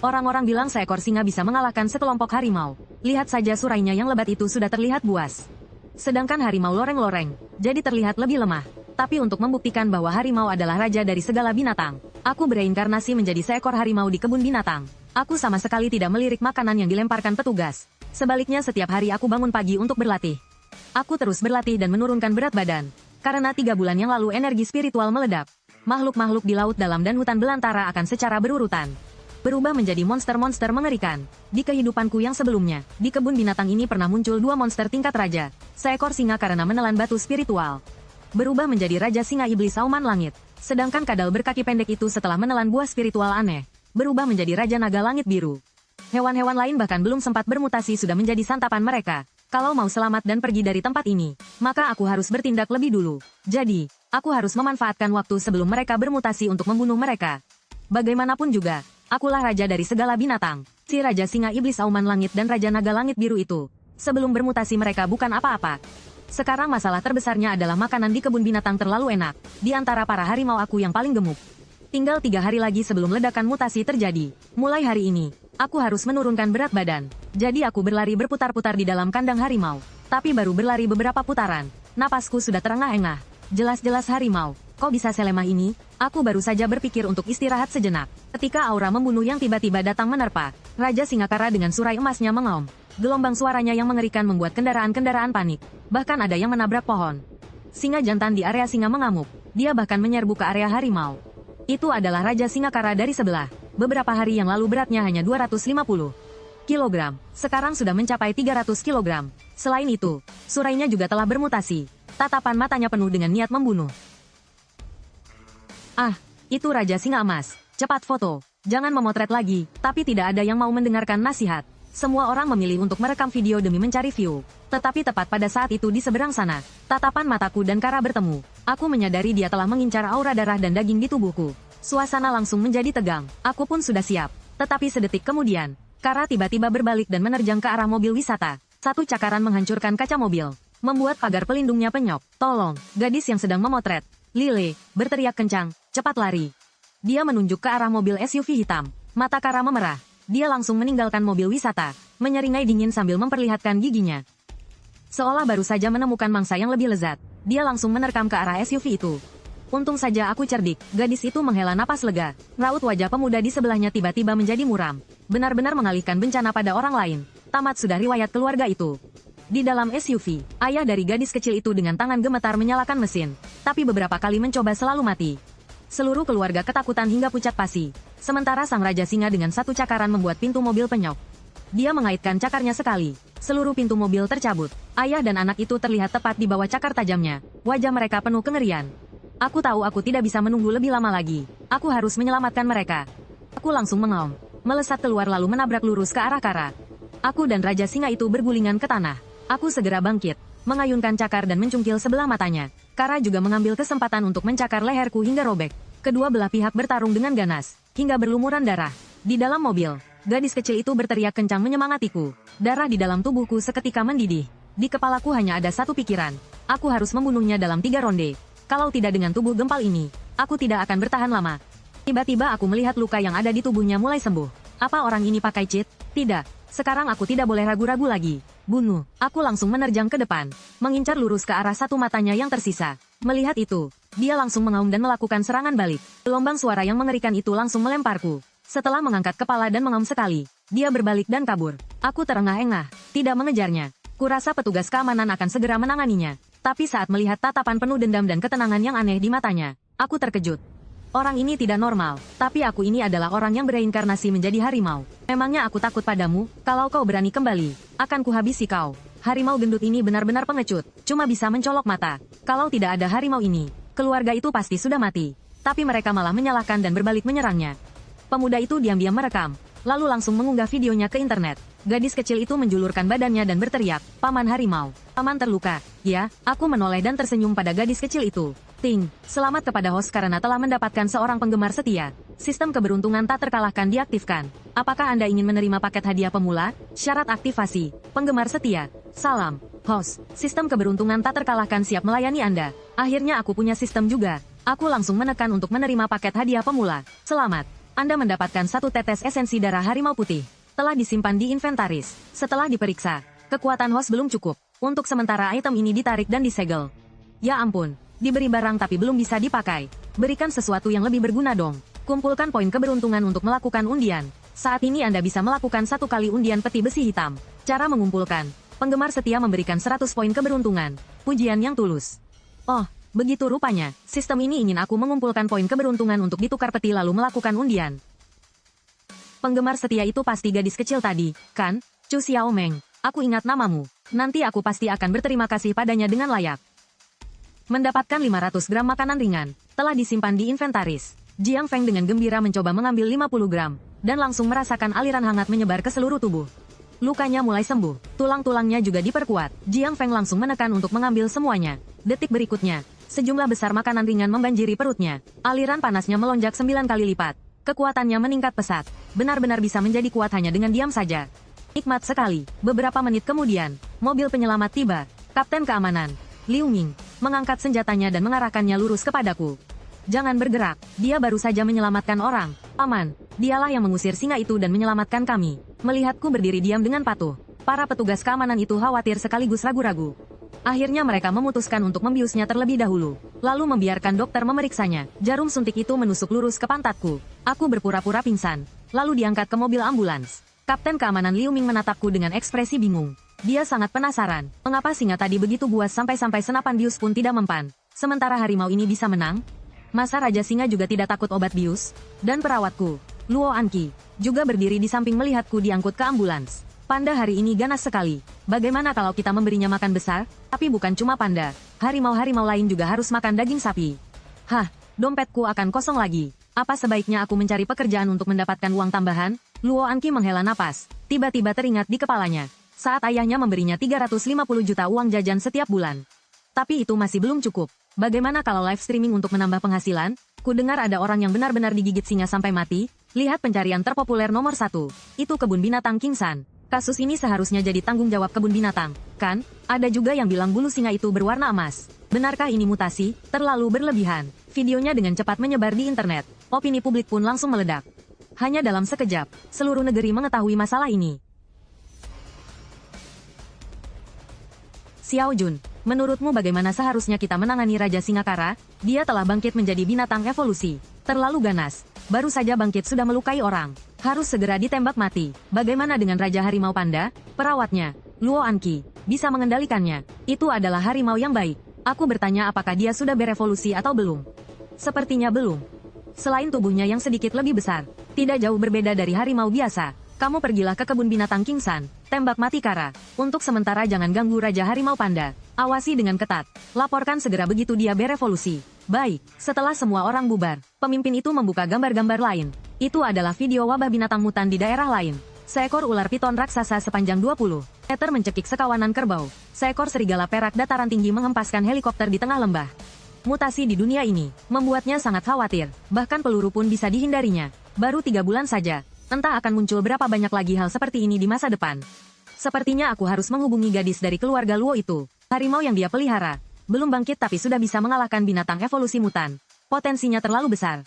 Orang-orang bilang seekor singa bisa mengalahkan sekelompok harimau. Lihat saja surainya yang lebat itu sudah terlihat buas. Sedangkan harimau loreng-loreng, jadi terlihat lebih lemah. Tapi untuk membuktikan bahwa harimau adalah raja dari segala binatang, aku bereinkarnasi menjadi seekor harimau di kebun binatang. Aku sama sekali tidak melirik makanan yang dilemparkan petugas. Sebaliknya setiap hari aku bangun pagi untuk berlatih. Aku terus berlatih dan menurunkan berat badan. Karena 3 bulan yang lalu energi spiritual meledak. Makhluk-makhluk di laut dalam dan hutan belantara akan secara berurutan berubah menjadi monster-monster mengerikan. Di kehidupanku yang sebelumnya, di kebun binatang ini pernah muncul 2 monster tingkat raja. Seekor singa karena menelan batu spiritual berubah menjadi Raja Singa Iblis Auman Langit. Sedangkan kadal berkaki pendek itu setelah menelan buah spiritual aneh, berubah menjadi Raja Naga Langit Biru. Hewan-hewan lain bahkan belum sempat bermutasi sudah menjadi santapan mereka. Kalau mau selamat dan pergi dari tempat ini, maka aku harus bertindak lebih dulu. Jadi, aku harus memanfaatkan waktu sebelum mereka bermutasi untuk membunuh mereka. Bagaimanapun juga, akulah raja dari segala binatang. Si Raja Singa Iblis Auman Langit dan Raja Naga Langit Biru itu. Sebelum bermutasi mereka bukan apa-apa. Sekarang masalah terbesarnya adalah makanan di kebun binatang terlalu enak. Di antara para harimau aku yang paling gemuk. Tinggal 3 hari lagi sebelum ledakan mutasi terjadi. Mulai hari ini, aku harus menurunkan berat badan. Jadi aku berlari berputar-putar di dalam kandang harimau. Tapi baru berlari beberapa putaran, napasku sudah terengah-engah. Jelas-jelas harimau, kok bisa selemah ini? Aku baru saja berpikir untuk istirahat sejenak. Ketika aura membunuh yang tiba-tiba datang menerpa, Raja Singakara dengan surai emasnya mengaum. Gelombang suaranya yang mengerikan membuat kendaraan-kendaraan panik. Bahkan ada yang menabrak pohon. Singa jantan di area singa mengamuk. Dia bahkan menyerbu ke area harimau. Itu adalah Raja Singakara dari sebelah. Beberapa hari yang lalu beratnya hanya 250 kilogram. Sekarang sudah mencapai 300 kilogram. Selain itu, surainya juga telah bermutasi. Tatapan matanya penuh dengan niat membunuh. Ah, itu Raja Singa Emas. Cepat foto. Jangan memotret lagi, tapi tidak ada yang mau mendengarkan nasihat. Semua orang memilih untuk merekam video demi mencari view. Tetapi tepat pada saat itu di seberang sana, tatapan mataku dan Kara bertemu. Aku menyadari dia telah mengincar aura darah dan daging di tubuhku. Suasana langsung menjadi tegang. Aku pun sudah siap. Tetapi sedetik kemudian, Kara tiba-tiba berbalik dan menerjang ke arah mobil wisata. Satu cakaran menghancurkan kaca mobil, membuat pagar pelindungnya penyok. Tolong, gadis yang sedang memotret. Lile, berteriak kencang, cepat lari. Dia menunjuk ke arah mobil SUV hitam. Mata Kara memerah. Dia langsung meninggalkan mobil wisata, menyeringai dingin sambil memperlihatkan giginya. Seolah baru saja menemukan mangsa yang lebih lezat, dia langsung menerkam ke arah SUV itu. Untung saja aku cerdik, gadis itu menghela napas lega. Raut wajah pemuda di sebelahnya tiba-tiba menjadi muram. Benar-benar mengalihkan bencana pada orang lain. Tamat sudah riwayat keluarga itu. Di dalam SUV, ayah dari gadis kecil itu dengan tangan gemetar menyalakan mesin, tapi beberapa kali mencoba selalu mati. Seluruh keluarga ketakutan hingga pucat pasi. Sementara sang Raja Singa dengan satu cakaran membuat pintu mobil penyok. Dia mengaitkan cakarnya sekali. Seluruh pintu mobil tercabut. Ayah dan anak itu terlihat tepat di bawah cakar tajamnya. Wajah mereka penuh kengerian. Aku tahu aku tidak bisa menunggu lebih lama lagi. Aku harus menyelamatkan mereka. Aku langsung mengaum. Melesat keluar lalu menabrak lurus ke arah Kara. Aku dan Raja Singa itu bergulingan ke tanah. Aku segera bangkit, mengayunkan cakar dan mencungkil sebelah matanya. Kara juga mengambil kesempatan untuk mencakar leherku hingga robek. Kedua belah pihak bertarung dengan ganas, hingga berlumuran darah. Di dalam mobil, gadis kecil itu berteriak kencang menyemangatiku. Darah di dalam tubuhku seketika mendidih. Di kepalaku hanya ada satu pikiran. Aku harus membunuhnya dalam 3 ronde. Kalau tidak dengan tubuh gempal ini, aku tidak akan bertahan lama. Tiba-tiba aku melihat luka yang ada di tubuhnya mulai sembuh. Apa orang ini pakai cheat? Tidak. Sekarang aku tidak boleh ragu-ragu lagi. Bunuh. Aku langsung menerjang ke depan, mengincar lurus ke arah satu matanya yang tersisa. Melihat itu, dia langsung mengaum dan melakukan serangan balik. Gelombang suara yang mengerikan itu langsung melemparku. Setelah mengangkat kepala dan mengaum sekali, dia berbalik dan kabur. Aku terengah-engah, tidak mengejarnya. Kurasa petugas keamanan akan segera menanganinya. Tapi saat melihat tatapan penuh dendam dan ketenangan yang aneh di matanya, aku terkejut. Orang ini tidak normal, tapi aku ini adalah orang yang bereinkarnasi menjadi harimau. Memangnya aku takut padamu? Kalau kau berani kembali, akan kuhabisi kau. Harimau gendut ini benar-benar pengecut, cuma bisa mencolok mata. Kalau tidak ada harimau ini, keluarga itu pasti sudah mati. Tapi mereka malah menyalahkan dan berbalik menyerangnya. Pemuda itu diam-diam merekam, lalu langsung mengunggah videonya ke internet. Gadis kecil itu menjulurkan badannya dan berteriak, "Paman harimau, paman terluka." Ya, aku menoleh dan tersenyum pada gadis kecil itu. Ting, selamat kepada host karena telah mendapatkan seorang penggemar setia. Sistem keberuntungan tak terkalahkan diaktifkan. Apakah Anda ingin menerima paket hadiah pemula? Syarat aktivasi, penggemar setia. Salam, host. Sistem keberuntungan tak terkalahkan siap melayani Anda. Akhirnya aku punya sistem juga. Aku langsung menekan untuk menerima paket hadiah pemula. Selamat. Anda mendapatkan satu tetes esensi darah harimau putih. Telah disimpan di inventaris. Setelah diperiksa, kekuatan host belum cukup. Untuk sementara item ini ditarik dan disegel. Ya ampun, diberi barang tapi belum bisa dipakai. Berikan sesuatu yang lebih berguna dong. Kumpulkan poin keberuntungan untuk melakukan undian. Saat ini Anda bisa melakukan 1 kali undian peti besi hitam. Cara mengumpulkan. Penggemar setia memberikan 100 poin keberuntungan. Pujian yang tulus. Oh, begitu rupanya. Sistem ini ingin aku mengumpulkan poin keberuntungan untuk ditukar peti lalu melakukan undian. Penggemar setia itu pasti gadis kecil tadi, kan? Chu Xiaomeng, aku ingat namamu. Nanti aku pasti akan berterima kasih padanya dengan layak. Mendapatkan 500 gram makanan ringan. Telah disimpan di inventaris. Jiang Feng dengan gembira mencoba mengambil 50 gram. Dan langsung merasakan aliran hangat menyebar ke seluruh tubuh. Lukanya mulai sembuh, tulang-tulangnya juga diperkuat. Jiang Feng langsung menekan untuk mengambil semuanya. Detik berikutnya, sejumlah besar makanan ringan membanjiri perutnya. Aliran panasnya melonjak 9 kali lipat. Kekuatannya meningkat pesat. Benar-benar bisa menjadi kuat hanya dengan diam saja. Nikmat sekali. Beberapa menit kemudian, mobil penyelamat tiba. Kapten keamanan, Liu Ming, mengangkat senjatanya dan mengarahkannya lurus kepadaku. Jangan bergerak, dia baru saja menyelamatkan orang. Paman, dialah yang mengusir singa itu dan menyelamatkan kami. Melihatku berdiri diam dengan patuh. Para petugas keamanan itu khawatir sekaligus ragu-ragu. Akhirnya mereka memutuskan untuk membiusnya terlebih dahulu. Lalu membiarkan dokter memeriksanya. Jarum suntik itu menusuk lurus ke pantatku. Aku berpura-pura pingsan. Lalu diangkat ke mobil ambulans. Kapten keamanan Liu Ming menatapku dengan ekspresi bingung. Dia sangat penasaran. Mengapa singa tadi begitu buas sampai-sampai senapan bius pun tidak mempan. Sementara harimau ini bisa menang? Masa Raja Singa juga tidak takut obat bius? Dan perawatku, Luo Anqi, juga berdiri di samping melihatku diangkut ke ambulans. Panda hari ini ganas sekali. Bagaimana kalau kita memberinya makan besar? Tapi bukan cuma panda. Harimau-harimau lain juga harus makan daging sapi. Hah, dompetku akan kosong lagi. Apa sebaiknya aku mencari pekerjaan untuk mendapatkan uang tambahan? Luo Anqi menghela napas. Tiba-tiba teringat di kepalanya. Saat ayahnya memberinya 350 juta uang jajan setiap bulan. Tapi itu masih belum cukup. Bagaimana kalau live streaming untuk menambah penghasilan? Ku dengar ada orang yang benar-benar digigit singa sampai mati. Lihat pencarian terpopuler nomor 1. Itu kebun binatang King San. Kasus ini seharusnya jadi tanggung jawab kebun binatang, kan? Ada juga yang bilang bulu singa itu berwarna emas. Benarkah ini mutasi? Terlalu berlebihan. Videonya dengan cepat menyebar di internet. Opini publik pun langsung meledak. Hanya dalam sekejap, seluruh negeri mengetahui masalah ini. Xiao Jun, menurutmu bagaimana seharusnya kita menangani Raja Singakara? Dia telah bangkit menjadi binatang evolusi. Terlalu ganas. Baru saja bangkit sudah melukai orang. Harus segera ditembak mati. Bagaimana dengan Raja Harimau Panda? Perawatnya, Luo Anqi, bisa mengendalikannya. Itu adalah harimau yang baik. Aku bertanya apakah dia sudah berevolusi atau belum. Sepertinya belum. Selain tubuhnya yang sedikit lebih besar, tidak jauh berbeda dari harimau biasa. Kamu pergilah ke kebun binatang King San. Tembak mati Kara. Untuk sementara jangan ganggu Raja Harimau Panda. Awasi dengan ketat. Laporkan segera begitu dia berevolusi. Baik, setelah semua orang bubar, pemimpin itu membuka gambar-gambar lain. Itu adalah video wabah binatang mutan di daerah lain. Seekor ular piton raksasa sepanjang 20 meter mencekik sekawanan kerbau. Seekor serigala perak dataran tinggi menghempaskan helikopter di tengah lembah. Mutasi di dunia ini membuatnya sangat khawatir. Bahkan peluru pun bisa dihindarinya. Baru 3 bulan saja. Entah akan muncul berapa banyak lagi hal seperti ini di masa depan. Sepertinya aku harus menghubungi gadis dari keluarga Luo itu. Harimau yang dia pelihara. Belum bangkit tapi sudah bisa mengalahkan binatang evolusi mutan. Potensinya terlalu besar.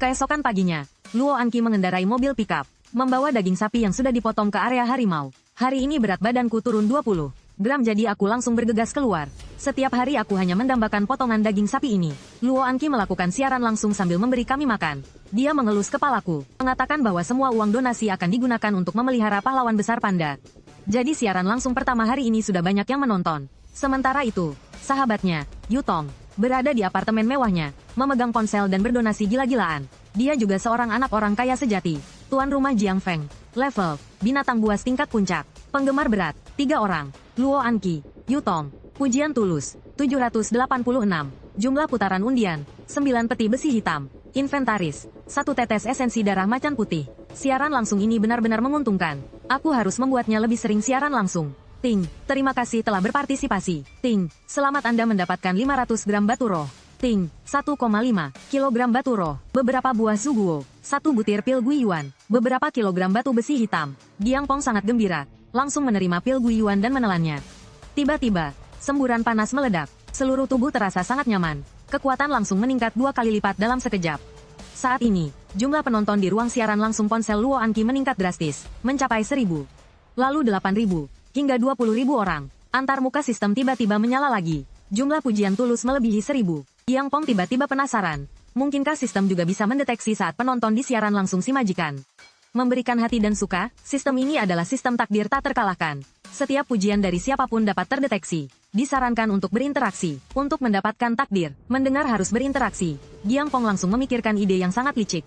Keesokan paginya, Luo Anqi mengendarai mobil pickup. Membawa daging sapi yang sudah dipotong ke area harimau. Hari ini berat badanku turun 20 gram jadi aku langsung bergegas keluar. Setiap hari aku hanya mendambakan potongan daging sapi ini. Luo Anqi melakukan siaran langsung sambil memberi kami makan. Dia mengelus kepalaku, mengatakan bahwa semua uang donasi akan digunakan untuk memelihara pahlawan besar panda. Jadi siaran langsung pertama hari ini sudah banyak yang menonton. Sementara itu, sahabatnya, Yutong, berada di apartemen mewahnya, memegang ponsel dan berdonasi gila-gilaan. Dia juga seorang anak orang kaya sejati. Tuan rumah Jiang Feng. Level, binatang buas tingkat puncak. Penggemar berat, 3 orang. Luo Anqi, Yutong, pujian tulus, 786. Jumlah putaran undian, 9 peti besi hitam. Inventaris, 1 tetes esensi darah macan putih. Siaran langsung ini benar-benar menguntungkan. Aku harus membuatnya lebih sering siaran langsung. Ting, terima kasih telah berpartisipasi. Ting, selamat Anda mendapatkan 500 gram batu roh. Ting, 1,5 kilogram batu roh, beberapa buah zuguo, 1 butir pil guiyuan, beberapa kilogram batu besi hitam. Giang Pong sangat gembira, langsung menerima pil guiyuan dan menelannya. Tiba-tiba, semburan panas meledak. Seluruh tubuh terasa sangat nyaman. Kekuatan langsung meningkat 2 kali lipat dalam sekejap. Saat ini, jumlah penonton di ruang siaran langsung ponsel Luo Anki meningkat drastis, mencapai 1.000. Lalu 8.000, hingga 20.000 orang. Antar muka sistem tiba-tiba menyala lagi. Jumlah pujian tulus melebihi 1.000. Yang Pong tiba-tiba penasaran. Mungkinkah sistem juga bisa mendeteksi saat penonton di siaran langsung si majikan? Memberikan hati dan suka, sistem ini adalah sistem takdir tak terkalahkan. Setiap pujian dari siapapun dapat terdeteksi. Disarankan untuk berinteraksi. Untuk mendapatkan takdir, mendengar harus berinteraksi. Giang Pong langsung memikirkan ide yang sangat licik.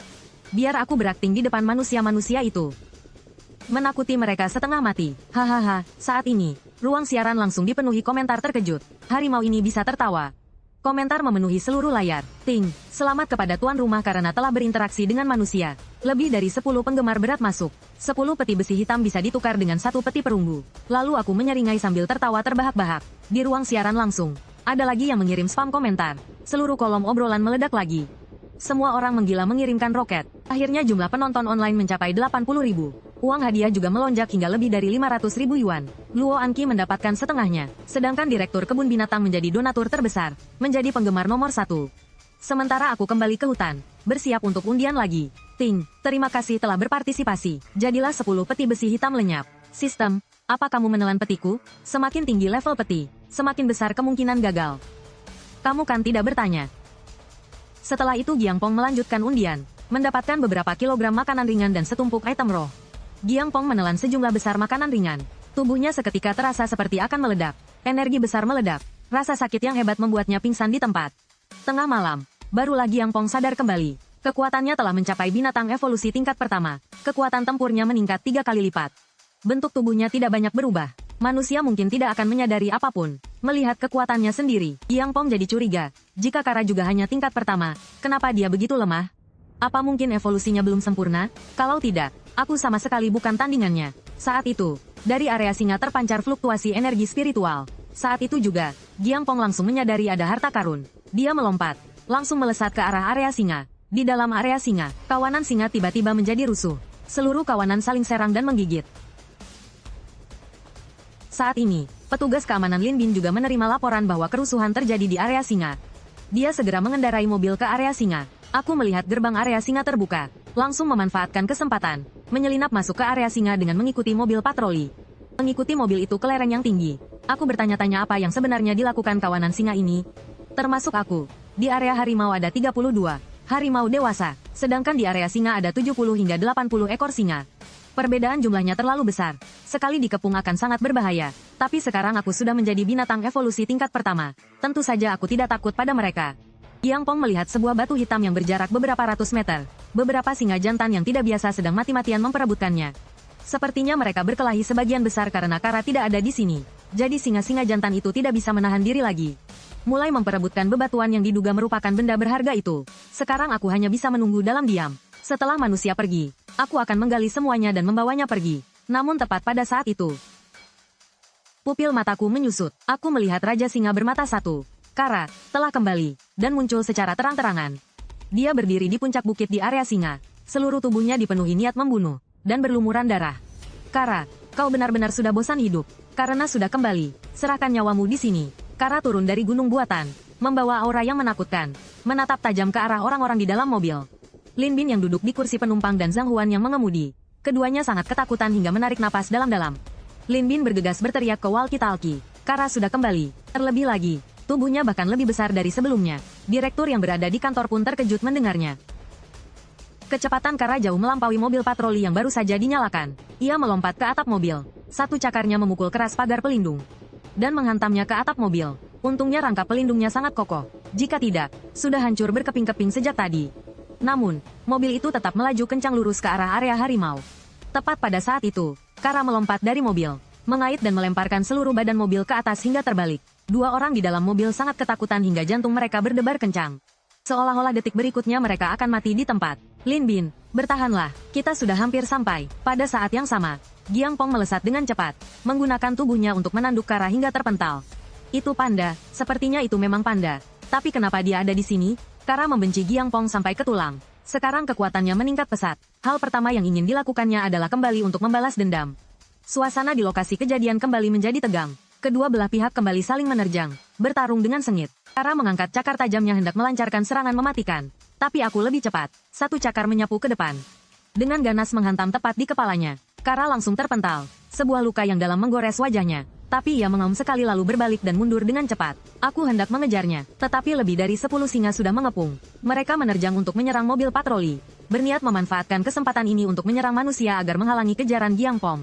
Biar aku berakting di depan manusia-manusia itu. Menakuti mereka setengah mati. Hahaha, saat ini, ruang siaran langsung dipenuhi komentar terkejut. Harimau ini bisa tertawa. Komentar memenuhi seluruh layar. Ting, selamat kepada tuan rumah karena telah berinteraksi dengan manusia. Lebih dari 10 penggemar berat masuk. 10 peti besi hitam bisa ditukar dengan 1 peti perunggu. Lalu aku menyeringai sambil tertawa terbahak-bahak. Di ruang siaran langsung, ada lagi yang mengirim spam komentar. Seluruh kolom obrolan meledak lagi. Semua orang menggila mengirimkan roket. Akhirnya jumlah penonton online mencapai 80.000. Uang hadiah juga melonjak hingga lebih dari 500.000 yuan. Luo Anki mendapatkan setengahnya, sedangkan Direktur Kebun Binatang menjadi donatur terbesar, menjadi penggemar nomor 1. Sementara aku kembali ke hutan, bersiap untuk undian lagi. Ting, terima kasih telah berpartisipasi. Jadilah 10 peti besi hitam lenyap. Sistem, apa kamu menelan petiku? Semakin tinggi level peti, semakin besar kemungkinan gagal. Kamu kan tidak bertanya. Setelah itu Giang Pong melanjutkan undian, mendapatkan beberapa kilogram makanan ringan dan setumpuk item roh. Giang Pong menelan sejumlah besar makanan ringan. Tubuhnya seketika terasa seperti akan meledak. Energi besar meledak. Rasa sakit yang hebat membuatnya pingsan di tempat. Tengah malam, barulah Giang Pong sadar kembali. Kekuatannya telah mencapai binatang evolusi tingkat pertama. Kekuatan tempurnya meningkat 3 kali lipat. Bentuk tubuhnya tidak banyak berubah. Manusia mungkin tidak akan menyadari apapun. Melihat kekuatannya sendiri, Giang Pong jadi curiga. Jika Kara juga hanya tingkat pertama, kenapa dia begitu lemah? Apa mungkin evolusinya belum sempurna? Kalau tidak, aku sama sekali bukan tandingannya. Saat itu, dari area singa terpancar fluktuasi energi spiritual. Saat itu juga, Giang Pong langsung menyadari ada harta karun. Dia melompat, langsung melesat ke arah area singa. Di dalam area singa, kawanan singa tiba-tiba menjadi rusuh. Seluruh kawanan saling serang dan menggigit. Saat ini, petugas keamanan Lin Bin juga menerima laporan bahwa kerusuhan terjadi di area singa. Dia segera mengendarai mobil ke area singa. Aku melihat gerbang area singa terbuka, langsung memanfaatkan kesempatan, menyelinap masuk ke area singa dengan mengikuti mobil patroli. Mengikuti mobil itu ke lereng yang tinggi. Aku bertanya-tanya apa yang sebenarnya dilakukan kawanan singa ini. Termasuk aku. Di area harimau ada 32 harimau dewasa, sedangkan di area singa ada 70 hingga 80 ekor singa. Perbedaan jumlahnya terlalu besar. Sekali dikepung akan sangat berbahaya. Tapi sekarang aku sudah menjadi binatang evolusi tingkat pertama. Tentu saja aku tidak takut pada mereka. Giang Pong melihat sebuah batu hitam yang berjarak beberapa ratus meter. Beberapa singa jantan yang tidak biasa sedang mati-matian memperebutkannya. Sepertinya mereka berkelahi sebagian besar karena Kara tidak ada di sini. Jadi singa-singa jantan itu tidak bisa menahan diri lagi. Mulai memperebutkan bebatuan yang diduga merupakan benda berharga itu. Sekarang aku hanya bisa menunggu dalam diam. Setelah manusia pergi, aku akan menggali semuanya dan membawanya pergi. Namun tepat pada saat itu, pupil mataku menyusut. Aku melihat Raja Singa bermata satu. Kara telah kembali dan muncul secara terang-terangan. Dia berdiri di puncak bukit di area singa. Seluruh tubuhnya dipenuhi niat membunuh dan berlumuran darah. Kara, kau benar-benar sudah bosan hidup. Karena sudah kembali, serahkan nyawamu di sini. Kara turun dari gunung buatan, membawa aura yang menakutkan, menatap tajam ke arah orang-orang di dalam mobil. Lin Bin yang duduk di kursi penumpang dan Zhang Huan yang mengemudi. Keduanya sangat ketakutan hingga menarik napas dalam-dalam. Lin Bin bergegas berteriak ke walkie-talkie. Kara sudah kembali. Terlebih lagi, tubuhnya bahkan lebih besar dari sebelumnya. Direktur yang berada di kantor pun terkejut mendengarnya. Kecepatan Kara jauh melampaui mobil patroli yang baru saja dinyalakan. Ia melompat ke atap mobil. Satu cakarnya memukul keras pagar pelindung dan menghantamnya ke atap mobil. Untungnya rangka pelindungnya sangat kokoh. Jika tidak, sudah hancur berkeping-keping sejak tadi. Namun, mobil itu tetap melaju kencang lurus ke arah area harimau. Tepat pada saat itu, Kara melompat dari mobil, mengait dan melemparkan seluruh badan mobil ke atas hingga terbalik. Dua orang di dalam mobil sangat ketakutan hingga jantung mereka berdebar kencang. Seolah-olah detik berikutnya mereka akan mati di tempat. Lin Bin, bertahanlah, kita sudah hampir sampai. Pada saat yang sama, Giang Pong melesat dengan cepat, menggunakan tubuhnya untuk menanduk Kara hingga terpental. Itu panda, sepertinya itu memang panda. Tapi kenapa dia ada di sini? Kara membenci Giang Pong sampai ke tulang. Sekarang kekuatannya meningkat pesat. Hal pertama yang ingin dilakukannya adalah kembali untuk membalas dendam. Suasana di lokasi kejadian kembali menjadi tegang. Kedua belah pihak kembali saling menerjang, bertarung dengan sengit. Kara mengangkat cakar tajamnya hendak melancarkan serangan mematikan. Tapi aku lebih cepat. Satu cakar menyapu ke depan. Dengan ganas menghantam tepat di kepalanya. Kara langsung terpental. Sebuah luka yang dalam menggores wajahnya. Tapi ia mengaum sekali lalu berbalik dan mundur dengan cepat. Aku hendak mengejarnya, tetapi lebih dari 10 singa sudah mengepung. Mereka menerjang untuk menyerang mobil patroli. Berniat memanfaatkan kesempatan ini untuk menyerang manusia agar menghalangi kejaran Giang Pom.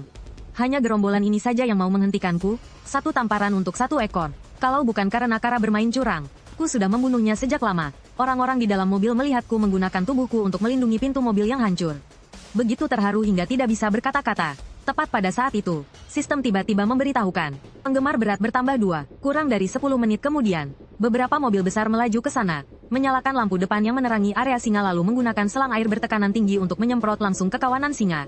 Hanya gerombolan ini saja yang mau menghentikanku. Satu tamparan untuk satu ekor. Kalau bukan karena Kara bermain curang, ku sudah membunuhnya sejak lama. Orang-orang di dalam mobil melihatku menggunakan tubuhku untuk melindungi pintu mobil yang hancur. Begitu terharu hingga tidak bisa berkata-kata. Tepat pada saat itu, sistem tiba-tiba memberitahukan. Penggemar berat bertambah 2. Kurang dari 10 menit kemudian, beberapa mobil besar melaju ke sana, menyalakan lampu depan yang menerangi area singa lalu menggunakan selang air bertekanan tinggi untuk menyemprot langsung ke kawanan singa.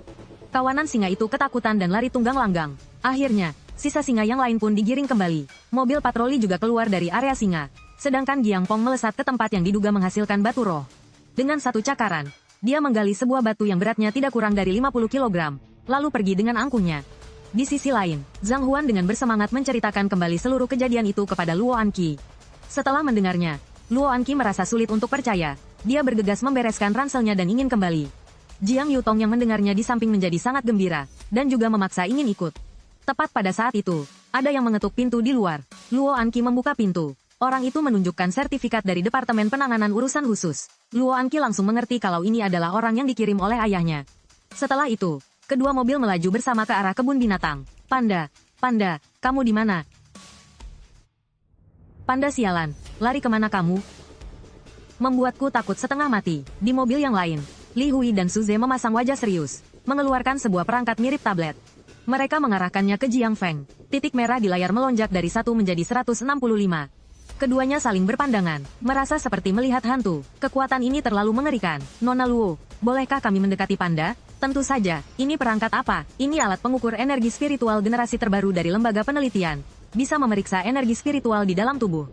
Kawanan singa itu ketakutan dan lari tunggang langgang. Akhirnya, sisa singa yang lain pun digiring kembali. Mobil patroli juga keluar dari area singa. Sedangkan Giang Pong melesat ke tempat yang diduga menghasilkan batu roh. Dengan satu cakaran, dia menggali sebuah batu yang beratnya tidak kurang dari 50 kg, lalu pergi dengan angkuhnya. Di sisi lain, Zhang Huan dengan bersemangat menceritakan kembali seluruh kejadian itu kepada Luo Anqi. Setelah mendengarnya, Luo Anqi merasa sulit untuk percaya. Dia bergegas membereskan ranselnya dan ingin kembali. Jiang Yutong yang mendengarnya di samping menjadi sangat gembira, dan juga memaksa ingin ikut. Tepat pada saat itu, ada yang mengetuk pintu di luar. Luo Anqi membuka pintu. Orang itu menunjukkan sertifikat dari Departemen Penanganan Urusan Khusus. Luo Anqi langsung mengerti kalau ini adalah orang yang dikirim oleh ayahnya. Setelah itu, kedua mobil melaju bersama ke arah kebun binatang. Panda, Panda, kamu di mana? Panda sialan, lari kemana kamu? Membuatku takut setengah mati. Di mobil yang lain, Li Hui dan Suze memasang wajah serius, mengeluarkan sebuah perangkat mirip tablet. Mereka mengarahkannya ke Jiang Feng. Titik merah di layar melonjak dari 1 menjadi 165. Keduanya saling berpandangan, merasa seperti melihat hantu. Kekuatan ini terlalu mengerikan. Nona Luo, bolehkah kami mendekati Panda? Tentu saja. Ini perangkat apa? Ini alat pengukur energi spiritual generasi terbaru dari lembaga penelitian. Bisa memeriksa energi spiritual di dalam tubuh.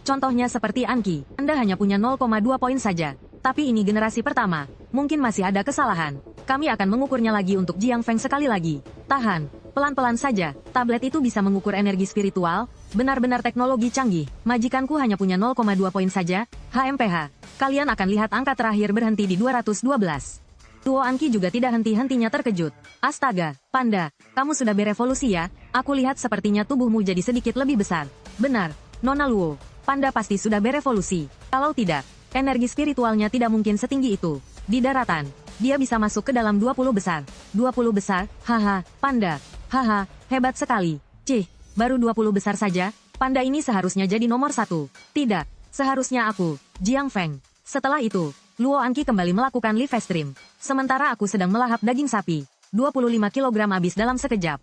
Contohnya seperti Anqi, Anda hanya punya 0,2 poin saja. Tapi ini generasi pertama, mungkin masih ada kesalahan. Kami akan mengukurnya lagi untuk Jiang Feng sekali lagi. Tahan, pelan-pelan saja. Tablet itu bisa mengukur energi spiritual, benar-benar teknologi canggih. Majikanku hanya punya 0,2 poin saja, HMPH. Kalian akan lihat angka terakhir berhenti di 212. Luo Anqi juga tidak henti-hentinya terkejut. Astaga, Panda, kamu sudah berevolusi ya? Aku lihat sepertinya tubuhmu jadi sedikit lebih besar. Benar, Nona Luo, Panda pasti sudah berevolusi. Kalau tidak, energi spiritualnya tidak mungkin setinggi itu. Di daratan, dia bisa masuk ke dalam 20 besar. 20 besar? Haha, Panda. Haha, hebat sekali. Cih, baru 20 besar saja? Panda ini seharusnya jadi nomor 1. Tidak, seharusnya aku, Jiang Feng. Setelah itu, Luo Anqi kembali melakukan live stream. Sementara aku sedang melahap daging sapi. 25 kg habis dalam sekejap.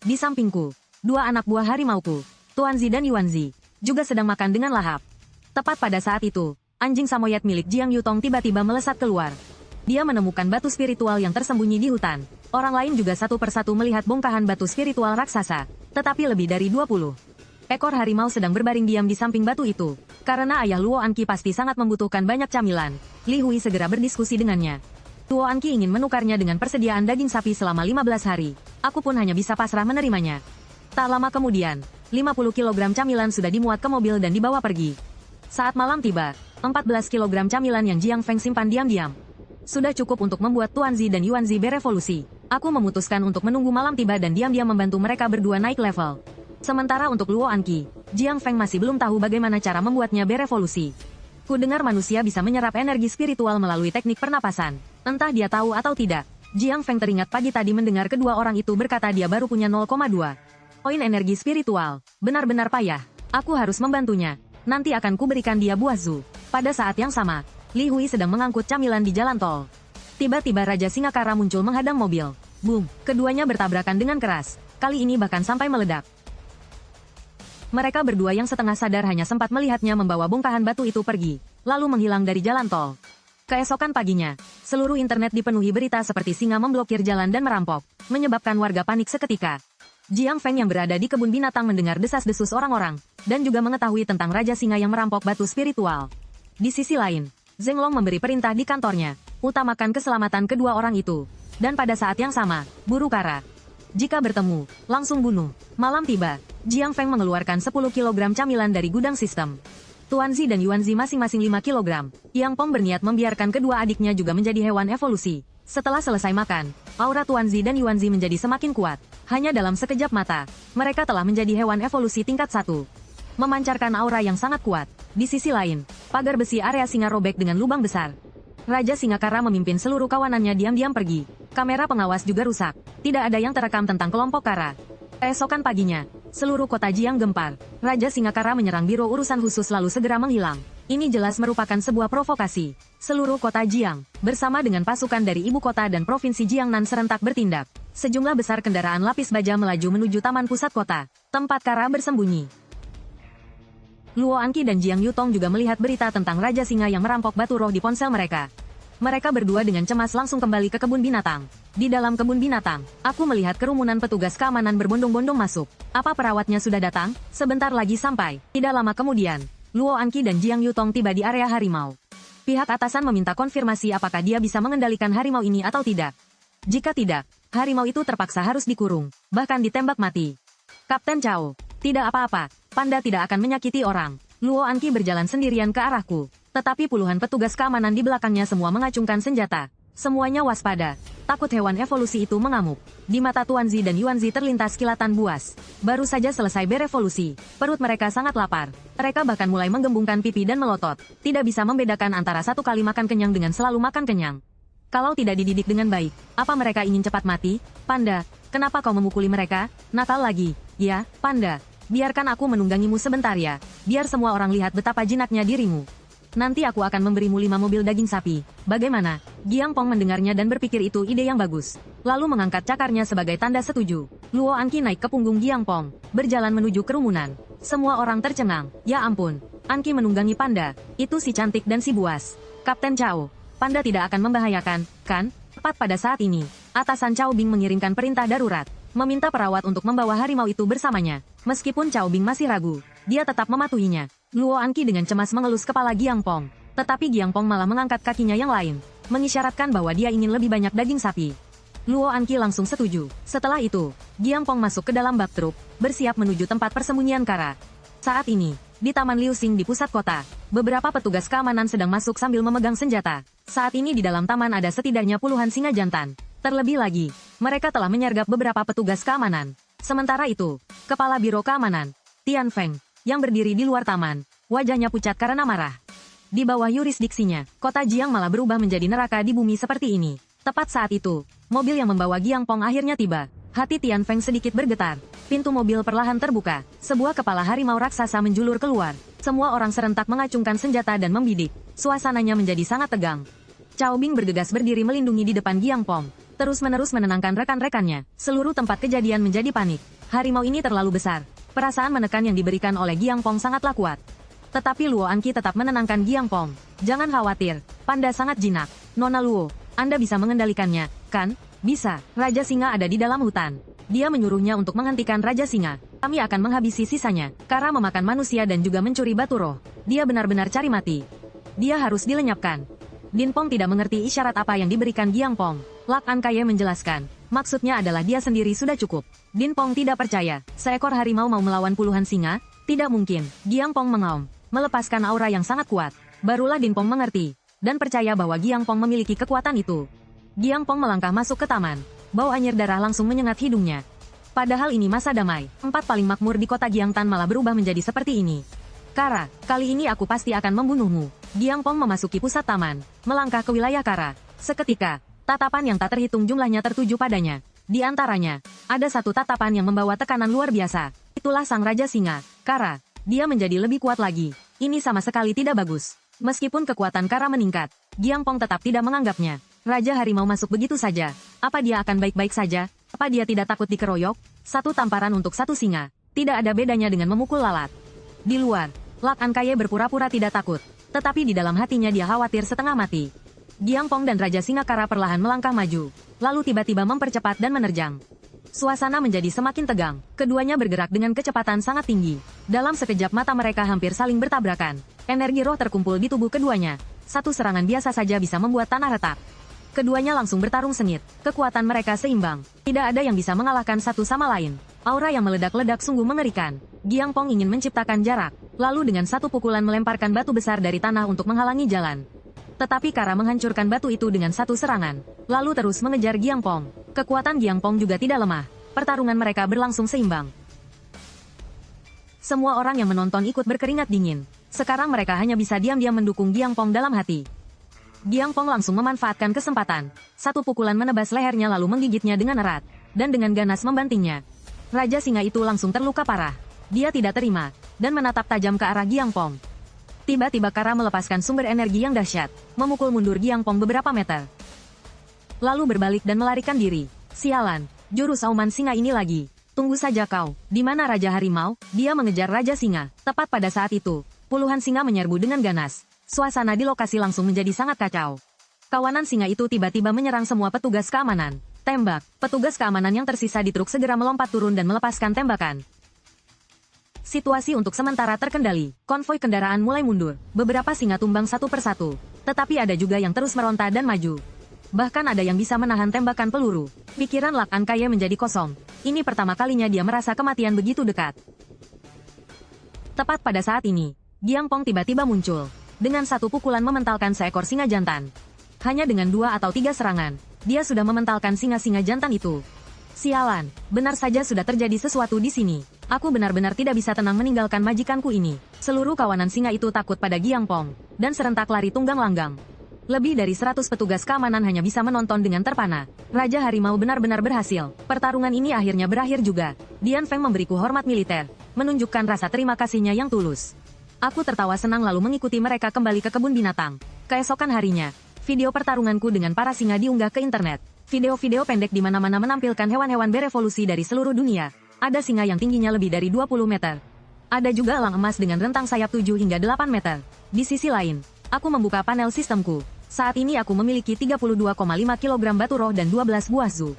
Di sampingku, 2 anak buah harimauku, Tuanzi dan Yuanzi, juga sedang makan dengan lahap. Tepat pada saat itu, anjing samoyed milik Jiang Yutong tiba-tiba melesat keluar. Dia menemukan batu spiritual yang tersembunyi di hutan. Orang lain juga satu persatu melihat bongkahan batu spiritual raksasa, tetapi lebih dari 20 ekor harimau sedang berbaring diam di samping batu itu. Karena ayah Luo Anqi pasti sangat membutuhkan banyak camilan, Li Hui segera berdiskusi dengannya. Luo Anqi ingin menukarnya dengan persediaan daging sapi selama 15 hari. Aku pun hanya bisa pasrah menerimanya. Tak lama kemudian, 50 kg camilan sudah dimuat ke mobil dan dibawa pergi. Saat malam tiba, 14 kg camilan yang Jiang Feng simpan diam-diam sudah cukup untuk membuat Tuanzi dan Yuanzi berevolusi. Aku memutuskan untuk menunggu malam tiba dan diam-diam membantu mereka berdua naik level. Sementara untuk Luo Anqi, Jiang Feng masih belum tahu bagaimana cara membuatnya berevolusi. Ku dengar manusia bisa menyerap energi spiritual melalui teknik pernapasan. Entah dia tahu atau tidak. Jiang Feng teringat pagi tadi mendengar kedua orang itu berkata dia baru punya 0,2 poin energi spiritual. Benar-benar payah. Aku harus membantunya. Nanti akan kuberikan dia buah zu. Pada saat yang sama, Li Hui sedang mengangkut camilan di jalan tol. Tiba-tiba Raja Singakara muncul menghadang mobil. Boom! Keduanya bertabrakan dengan keras. Kali ini bahkan sampai meledak. Mereka berdua yang setengah sadar hanya sempat melihatnya membawa bongkahan batu itu pergi, lalu menghilang dari jalan tol. Keesokan paginya, seluruh internet dipenuhi berita seperti singa memblokir jalan dan merampok, menyebabkan warga panik seketika. Jiang Feng yang berada di kebun binatang mendengar desas-desus orang-orang, dan juga mengetahui tentang Raja Singa yang merampok batu spiritual. Di sisi lain, Zheng Long memberi perintah di kantornya, utamakan keselamatan kedua orang itu. Dan pada saat yang sama, buru kara. Jika bertemu, langsung bunuh. Malam tiba, Jiang Feng mengeluarkan 10 kilogram camilan dari gudang sistem. Tuan Zi dan Yuan Zi masing-masing 5 kilogram. Yang Pong berniat membiarkan kedua adiknya juga menjadi hewan evolusi. Setelah selesai makan, aura Tuan Zi dan Yuan Zi menjadi semakin kuat. Hanya dalam sekejap mata, mereka telah menjadi hewan evolusi tingkat 1. Memancarkan aura yang sangat kuat. Di sisi lain, pagar besi area singa robek dengan lubang besar. Raja Singa Kara memimpin seluruh kawanannya diam-diam pergi. Kamera pengawas juga rusak. Tidak ada yang terekam tentang kelompok Kara. Keesokan paginya, seluruh kota Jiang gempar. Raja Singa Kara menyerang Biro Urusan Khusus lalu segera menghilang. Ini jelas merupakan sebuah provokasi. Seluruh kota Jiang, bersama dengan pasukan dari ibu kota dan provinsi Jiangnan serentak bertindak. Sejumlah besar kendaraan lapis baja melaju menuju taman pusat kota, tempat Kara bersembunyi. Luo Anqi dan Jiang Yutong juga melihat berita tentang Raja Singa yang merampok batu roh di ponsel mereka. Mereka berdua dengan cemas langsung kembali ke kebun binatang. Di dalam kebun binatang, aku melihat kerumunan petugas keamanan berbondong-bondong masuk. Apa perawatnya sudah datang? Sebentar lagi sampai. Tidak lama kemudian, Luo Anqi dan Jiang Yutong tiba di area harimau. Pihak atasan meminta konfirmasi apakah dia bisa mengendalikan harimau ini atau tidak. Jika tidak, harimau itu terpaksa harus dikurung, bahkan ditembak mati. Kapten Cao, tidak apa-apa, Panda tidak akan menyakiti orang. Luo Anqi berjalan sendirian ke arahku. Tetapi puluhan petugas keamanan di belakangnya semua mengacungkan senjata. Semuanya waspada. Takut hewan evolusi itu mengamuk. Di mata Tuan Zi dan Yuan Zi terlintas kilatan buas. Baru saja selesai berevolusi. Perut mereka sangat lapar. Mereka bahkan mulai menggembungkan pipi dan melotot. Tidak bisa membedakan antara satu kali makan kenyang dengan selalu makan kenyang. Kalau tidak dididik dengan baik, apa mereka ingin cepat mati? Panda, kenapa kau memukuli mereka? Nakal lagi. Ya, Panda. Biarkan aku menunggangimu sebentar ya. Biar semua orang lihat betapa jinaknya dirimu. Nanti aku akan memberimu 5 mobil daging sapi. Bagaimana? Giang Pong mendengarnya dan berpikir itu ide yang bagus. Lalu mengangkat cakarnya sebagai tanda setuju. Luo Anqi naik ke punggung Giang Pong, berjalan menuju kerumunan. Semua orang tercengang. Ya ampun, Anqi menunggangi Panda. Itu si cantik dan si buas. Kapten Cao, Panda tidak akan membahayakan, kan? Tepat pada saat ini, atasan Cao Bing mengirimkan perintah darurat. Meminta perawat untuk membawa harimau itu bersamanya. Meskipun Cao Bing masih ragu, dia tetap mematuhinya. Luo Anqi dengan cemas mengelus kepala Giang Pong. Tetapi Giang Pong malah mengangkat kakinya yang lain, mengisyaratkan bahwa dia ingin lebih banyak daging sapi. Luo Anqi langsung setuju. Setelah itu, Giang Pong masuk ke dalam bak truk, bersiap menuju tempat persembunyian Kara. Saat ini, di Taman Liu Xing di pusat kota, beberapa petugas keamanan sedang masuk sambil memegang senjata. Saat ini di dalam taman ada setidaknya puluhan singa jantan. Terlebih lagi, mereka telah menyergap beberapa petugas keamanan. Sementara itu, Kepala Biro Keamanan, Tian Feng, yang berdiri di luar taman, wajahnya pucat karena marah. Di bawah yurisdiksinya, kota Jiang malah berubah menjadi neraka di bumi seperti ini. Tepat saat itu, mobil yang membawa Giang Pong akhirnya tiba. Hati Tian Feng sedikit bergetar. Pintu mobil perlahan terbuka. Sebuah kepala harimau raksasa menjulur keluar. Semua orang serentak mengacungkan senjata dan membidik. Suasananya menjadi sangat tegang. Cao Bing bergegas berdiri melindungi di depan Giang Pong. Terus-menerus menenangkan rekan-rekannya. Seluruh tempat kejadian menjadi panik. Harimau ini terlalu besar. Perasaan menekan yang diberikan oleh Giang Pong sangatlah kuat. Tetapi Luo Anqi tetap menenangkan Giang Pong. Jangan khawatir, Panda sangat jinak. Nona Luo, Anda bisa mengendalikannya, kan? Bisa. Raja Singa ada di dalam hutan. Dia menyuruhnya untuk menghentikan Raja Singa. Kami akan menghabisi sisanya. Kara memakan manusia dan juga mencuri batu roh. Dia benar-benar cari mati. Dia harus dilenyapkan. Din Pong tidak mengerti isyarat apa yang diberikan Giang Pong. Lak An Kaye menjelaskan. Maksudnya adalah dia sendiri sudah cukup. Din Pong tidak percaya. Seekor harimau mau melawan puluhan singa? Tidak mungkin. Giang Pong mengaum. Melepaskan aura yang sangat kuat. Barulah Din Pong mengerti. Dan percaya bahwa Giang Pong memiliki kekuatan itu. Giang Pong melangkah masuk ke taman. Bau anyir darah langsung menyengat hidungnya. Padahal ini masa damai. 4 paling makmur di kota Giangtan malah berubah menjadi seperti ini. Kara, kali ini aku pasti akan membunuhmu. Giang Pong memasuki pusat taman. Melangkah ke wilayah Kara. Seketika, tatapan yang tak terhitung jumlahnya tertuju padanya. Di antaranya, ada satu tatapan yang membawa tekanan luar biasa. Itulah sang Raja Singa, Kara. Dia menjadi lebih kuat lagi. Ini sama sekali tidak bagus. Meskipun kekuatan Kara meningkat, Giang Pong tetap tidak menganggapnya. Raja Harimau masuk begitu saja. Apa dia akan baik-baik saja? Apa dia tidak takut dikeroyok? Satu tamparan untuk satu singa. Tidak ada bedanya dengan memukul lalat. Di luar, Lak An Kaye berpura-pura tidak takut. Tetapi di dalam hatinya dia khawatir setengah mati. Giang Pong dan Raja Singa Kara perlahan melangkah maju. Lalu tiba-tiba mempercepat dan menerjang. Suasana menjadi semakin tegang. Keduanya bergerak dengan kecepatan sangat tinggi. Dalam sekejap mata mereka hampir saling bertabrakan. Energi roh terkumpul di tubuh keduanya. Satu serangan biasa saja bisa membuat tanah retak. Keduanya langsung bertarung sengit. Kekuatan mereka seimbang. Tidak ada yang bisa mengalahkan satu sama lain. Aura yang meledak-ledak sungguh mengerikan. Giang Pong ingin menciptakan jarak, lalu dengan satu pukulan melemparkan batu besar dari tanah untuk menghalangi jalan. Tetapi Kara menghancurkan batu itu dengan satu serangan, lalu terus mengejar Giang Pong. Kekuatan Giang Pong juga tidak lemah. Pertarungan mereka berlangsung seimbang. Semua orang yang menonton ikut berkeringat dingin. Sekarang mereka hanya bisa diam-diam mendukung Giang Pong dalam hati. Giang Pong langsung memanfaatkan kesempatan. Satu pukulan menebas lehernya lalu menggigitnya dengan erat, dan dengan ganas membantingnya. Raja Singa itu langsung terluka parah. Dia tidak terima, dan menatap tajam ke arah Giang Pong. Tiba-tiba Kara melepaskan sumber energi yang dahsyat, memukul mundur Giang Pong beberapa meter. Lalu berbalik dan melarikan diri. Sialan, jurus auman singa ini lagi. Tunggu saja kau, di mana Raja Harimau? Dia mengejar Raja Singa. Tepat pada saat itu, puluhan singa menyerbu dengan ganas. Suasana di lokasi langsung menjadi sangat kacau. Kawanan singa itu tiba-tiba menyerang semua petugas keamanan. Tembak, petugas keamanan yang tersisa di truk segera melompat turun dan melepaskan tembakan. Situasi untuk sementara terkendali, konvoi kendaraan mulai mundur. Beberapa singa tumbang satu persatu, tetapi ada juga yang terus meronta dan maju. Bahkan ada yang bisa menahan tembakan peluru. Pikiran Lak An Kaye menjadi kosong. Ini pertama kalinya dia merasa kematian begitu dekat. Tepat pada saat ini, Giang Pong tiba-tiba muncul. Dengan satu pukulan mementalkan seekor singa jantan. Hanya dengan 2 atau 3 serangan, dia sudah mementalkan singa-singa jantan itu. Sialan, benar saja sudah terjadi sesuatu di sini. Aku benar-benar tidak bisa tenang meninggalkan majikanku ini. Seluruh kawanan singa itu takut pada Giang Pong, dan serentak lari tunggang langgang. Lebih dari 100 petugas keamanan hanya bisa menonton dengan terpana. Raja Harimau benar-benar berhasil. Pertarungan ini akhirnya berakhir juga. Dian Feng memberiku hormat militer, menunjukkan rasa terima kasihnya yang tulus. Aku tertawa senang lalu mengikuti mereka kembali ke kebun binatang. Keesokan harinya, video pertarunganku dengan para singa diunggah ke internet. Video-video pendek di mana-mana menampilkan hewan-hewan berevolusi dari seluruh dunia. Ada singa yang tingginya lebih dari 20 meter. Ada juga elang emas dengan rentang sayap 7 hingga 8 meter. Di sisi lain, aku membuka panel sistemku. Saat ini aku memiliki 32,5 kg batu roh dan 12 buah zu.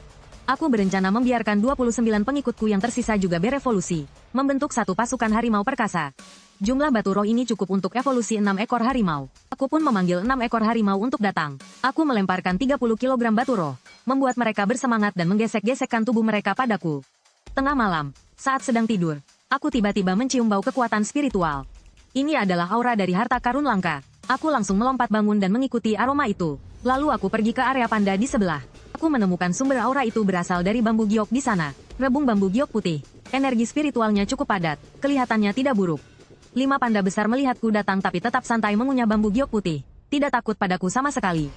Aku berencana membiarkan 29 pengikutku yang tersisa juga berevolusi, membentuk satu pasukan harimau perkasa. Jumlah batu roh ini cukup untuk evolusi 6 ekor harimau. Aku pun memanggil 6 ekor harimau untuk datang. Aku melemparkan 30 kg batu roh, membuat mereka bersemangat dan menggesek-gesekkan tubuh mereka padaku. Tengah malam, saat sedang tidur, aku tiba-tiba mencium bau kekuatan spiritual. Ini adalah aura dari harta karun langka. Aku langsung melompat bangun dan mengikuti aroma itu. Lalu aku pergi ke area panda di sebelah. Aku menemukan sumber aura itu berasal dari bambu giok di sana. Rebung bambu giok putih. Energi spiritualnya cukup padat. Kelihatannya tidak buruk. 5 panda besar melihatku datang tapi tetap santai mengunyah bambu giok putih. Tidak takut padaku sama sekali.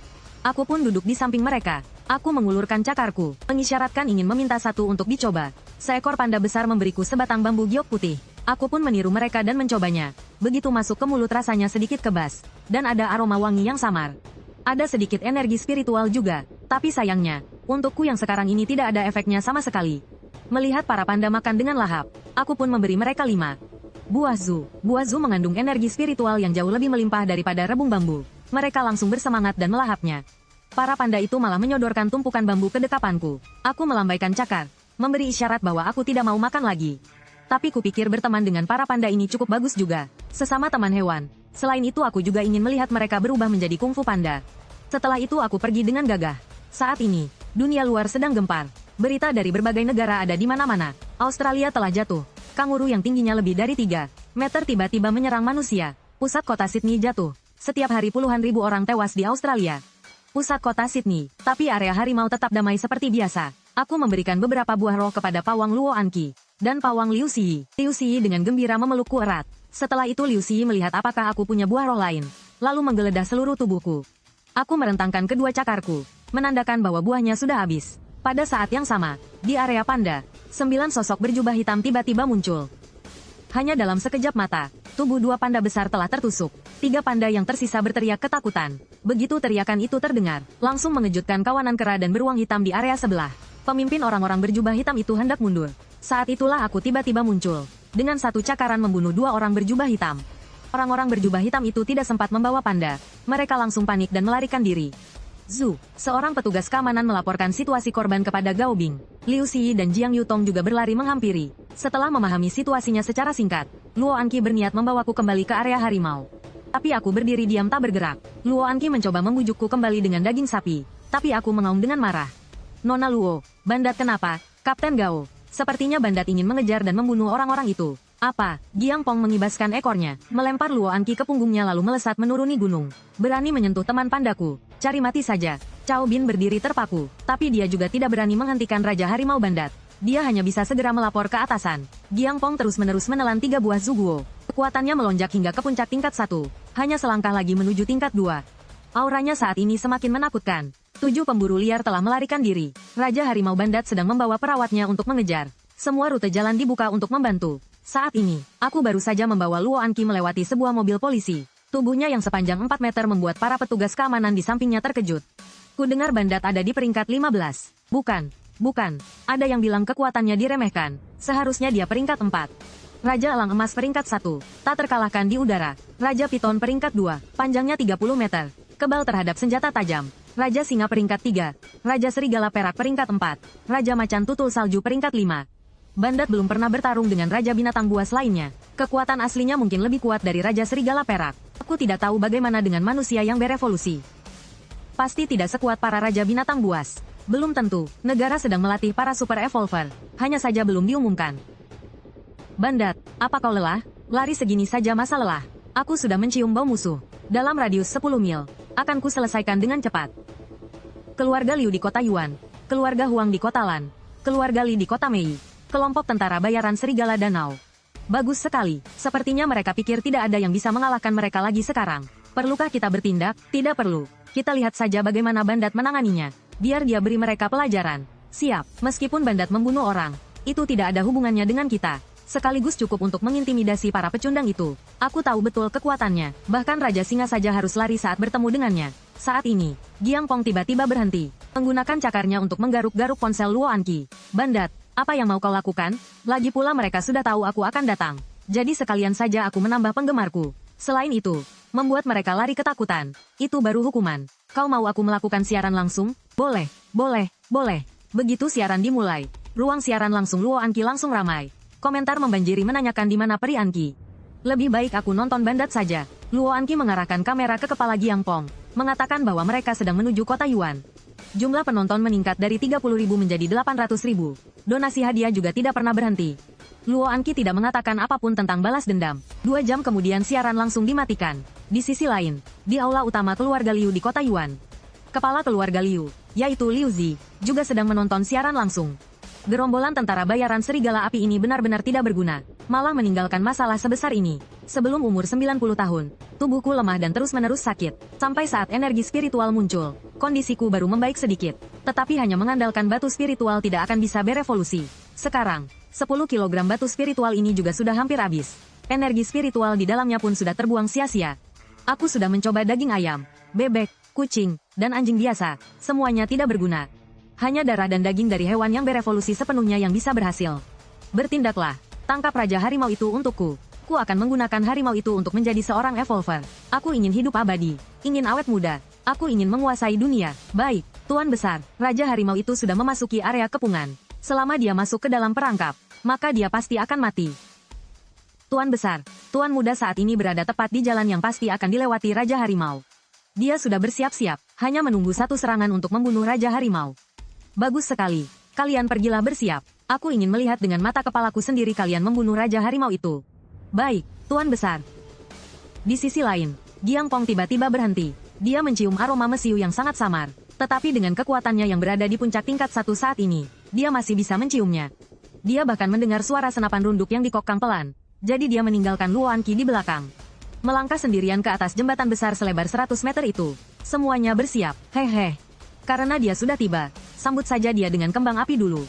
Aku pun duduk di samping mereka. Aku mengulurkan cakarku, mengisyaratkan ingin meminta satu untuk dicoba. Seekor panda besar memberiku sebatang bambu giok putih. Aku pun meniru mereka dan mencobanya. Begitu masuk ke mulut rasanya sedikit kebas. Dan ada aroma wangi yang samar. Ada sedikit energi spiritual juga. Tapi sayangnya, untukku yang sekarang ini tidak ada efeknya sama sekali. Melihat para panda makan dengan lahap, aku pun memberi mereka 5 buah zu. Buah zu mengandung energi spiritual yang jauh lebih melimpah daripada rebung bambu. Mereka langsung bersemangat dan melahapnya. Para panda itu malah menyodorkan tumpukan bambu ke dekapanku. Aku melambaikan cakar, memberi isyarat bahwa aku tidak mau makan lagi. Tapi kupikir berteman dengan para panda ini cukup bagus juga. Sesama teman hewan. Selain itu aku juga ingin melihat mereka berubah menjadi kungfu panda. Setelah itu aku pergi dengan gagah. Saat ini, dunia luar sedang gempar. Berita dari berbagai negara ada di mana-mana. Australia telah jatuh. Kanguru yang tingginya lebih dari 3 meter tiba-tiba menyerang manusia. Pusat kota Sydney jatuh. Setiap hari puluhan ribu orang tewas di Australia. Pusat kota Sydney, tapi area harimau tetap damai seperti biasa. Aku memberikan beberapa buah roh kepada pawang Luo Anki dan pawang Liu Xi. Liu Xi dengan gembira memelukku erat. Setelah itu Liu Xi melihat apakah aku punya buah roh lain, lalu menggeledah seluruh tubuhku. Aku merentangkan kedua cakarku, menandakan bahwa buahnya sudah habis. Pada saat yang sama, di area panda, 9 sosok berjubah hitam tiba-tiba muncul. Hanya dalam sekejap mata, tubuh 2 panda besar telah tertusuk. 3 panda yang tersisa berteriak ketakutan. Begitu teriakan itu terdengar, langsung mengejutkan kawanan kera dan beruang hitam di area sebelah. Pemimpin orang-orang berjubah hitam itu hendak mundur. Saat itulah aku tiba-tiba muncul. Dengan satu cakaran membunuh 2 orang berjubah hitam. Orang-orang berjubah hitam itu tidak sempat membawa panda. Mereka langsung panik dan melarikan diri. Zhu, seorang petugas keamanan melaporkan situasi korban kepada Gao Bing. Liu Xi dan Jiang Yutong juga berlari menghampiri. Setelah memahami situasinya secara singkat, Luo Anqi berniat membawaku kembali ke area harimau. Tapi aku berdiri diam tak bergerak. Luo Anqi mencoba membujukku kembali dengan daging sapi. Tapi aku mengaum dengan marah. Nona Luo, bandat kenapa? Kapten Gao, Sepertinya Bandat ingin mengejar dan membunuh orang-orang itu. Apa? Giang Pong mengibaskan ekornya, melempar Luo Anqi ke punggungnya lalu melesat menuruni gunung. Berani menyentuh teman pandaku. Cari mati saja. Cao Bin berdiri terpaku, tapi dia juga tidak berani menghentikan Raja Harimau Bandat. Dia hanya bisa segera melapor ke atasan. Giang Pong terus-menerus menelan 3 buah Zuguo. Kekuatannya melonjak hingga ke puncak tingkat 1. Hanya selangkah lagi menuju tingkat 2. Auranya saat ini semakin menakutkan. 7 pemburu liar telah melarikan diri. Raja Harimau Bandat sedang membawa perawatnya untuk mengejar. Semua rute jalan dibuka untuk membantu. Saat ini, aku baru saja membawa Luo Anqi melewati sebuah mobil polisi. Tubuhnya yang sepanjang 4 meter membuat para petugas keamanan di sampingnya terkejut. Ku dengar Bandat ada di peringkat 15. Bukan. Ada yang bilang kekuatannya diremehkan. Seharusnya dia peringkat 4. Raja Elang Emas peringkat 1. Tak terkalahkan di udara. Raja Piton peringkat 2. Panjangnya 30 meter. Kebal terhadap senjata tajam. Raja Singa peringkat 3. Raja Serigala Perak peringkat 4. Raja Macan Tutul Salju peringkat 5. Bandat belum pernah bertarung dengan Raja Binatang Buas lainnya. Kekuatan aslinya mungkin lebih kuat dari Raja Serigala Perak. Aku tidak tahu bagaimana dengan manusia yang berevolusi. Pasti tidak sekuat para Raja Binatang Buas. Belum tentu, negara sedang melatih para Super Evolver. Hanya saja belum diumumkan. Bandat, apa kau lelah? Lari segini saja masa lelah. Aku sudah mencium bau musuh. Dalam radius 10 mil, akan ku selesaikan dengan cepat. Keluarga Liu di kota Yuan. Keluarga Huang di kota Lan. Keluarga Li di kota Mei. Kelompok tentara bayaran Serigala Danau. Bagus sekali. Sepertinya mereka pikir tidak ada yang bisa mengalahkan mereka lagi sekarang. Perlukah kita bertindak? Tidak perlu. Kita lihat saja bagaimana Bandat menanganinya. Biar dia beri mereka pelajaran. Siap. Meskipun Bandat membunuh orang, itu tidak ada hubungannya dengan kita. Sekaligus cukup untuk mengintimidasi para pecundang itu. Aku tahu betul kekuatannya. Bahkan Raja Singa saja harus lari saat bertemu dengannya. Saat ini, Giang Pong tiba-tiba berhenti. Menggunakan cakarnya untuk menggaruk-garuk ponsel Luo Anqi. Bandat, apa yang mau kau lakukan? Lagi pula mereka sudah tahu aku akan datang. Jadi sekalian saja aku menambah penggemarku. Selain itu, membuat mereka lari ketakutan. Itu baru hukuman. Kau mau aku melakukan siaran langsung? Boleh. Begitu siaran dimulai, ruang siaran langsung Luo Anqi langsung ramai. Komentar membanjiri menanyakan di mana Peri Anqi. Lebih baik aku nonton Bandat saja. Luo Anqi mengarahkan kamera ke kepala Giang Pong, mengatakan bahwa mereka sedang menuju kota Yuan. Jumlah penonton meningkat dari 30.000 menjadi 800.000. Donasi hadiah juga tidak pernah berhenti. Luo Anqi tidak mengatakan apapun tentang balas dendam. 2 jam kemudian siaran langsung dimatikan. Di sisi lain, di aula utama keluarga Liu di kota Yuan. Kepala keluarga Liu, yaitu Liu Zi, juga sedang menonton siaran langsung. Gerombolan tentara bayaran Serigala Api ini benar-benar tidak berguna, malah meninggalkan masalah sebesar ini. Sebelum umur 90 tahun, tubuhku lemah dan terus-menerus sakit. Sampai saat energi spiritual muncul, kondisiku baru membaik sedikit. Tetapi hanya mengandalkan batu spiritual tidak akan bisa berevolusi. Sekarang, 10 kg batu spiritual ini juga sudah hampir habis. Energi spiritual di dalamnya pun sudah terbuang sia-sia. Aku sudah mencoba daging ayam, bebek, kucing, dan anjing biasa. Semuanya tidak berguna. Hanya darah dan daging dari hewan yang berevolusi sepenuhnya yang bisa berhasil. Bertindaklah, tangkap Raja Harimau itu untukku. Ku akan menggunakan harimau itu untuk menjadi seorang evolver. Aku ingin hidup abadi, ingin awet muda. Aku ingin menguasai dunia. Baik, Tuan Besar, Raja Harimau itu sudah memasuki area kepungan. Selama dia masuk ke dalam perangkap, maka dia pasti akan mati. Tuan Besar, Tuan Muda saat ini berada tepat di jalan yang pasti akan dilewati Raja Harimau. Dia sudah bersiap-siap, hanya menunggu satu serangan untuk membunuh Raja Harimau. Bagus sekali. Kalian pergilah bersiap. Aku ingin melihat dengan mata kepalaku sendiri kalian membunuh Raja Harimau itu. Baik, Tuan Besar. Di sisi lain, Giang Pong tiba-tiba berhenti. Dia mencium aroma mesiu yang sangat samar. Tetapi dengan kekuatannya yang berada di puncak tingkat 1 saat ini, dia masih bisa menciumnya. Dia bahkan mendengar suara senapan runduk yang dikokang pelan. Jadi dia meninggalkan Luo Anqi di belakang. Melangkah sendirian ke atas jembatan besar selebar 100 meter itu. Semuanya bersiap. Hehe. Karena dia sudah tiba, sambut saja dia dengan kembang api dulu.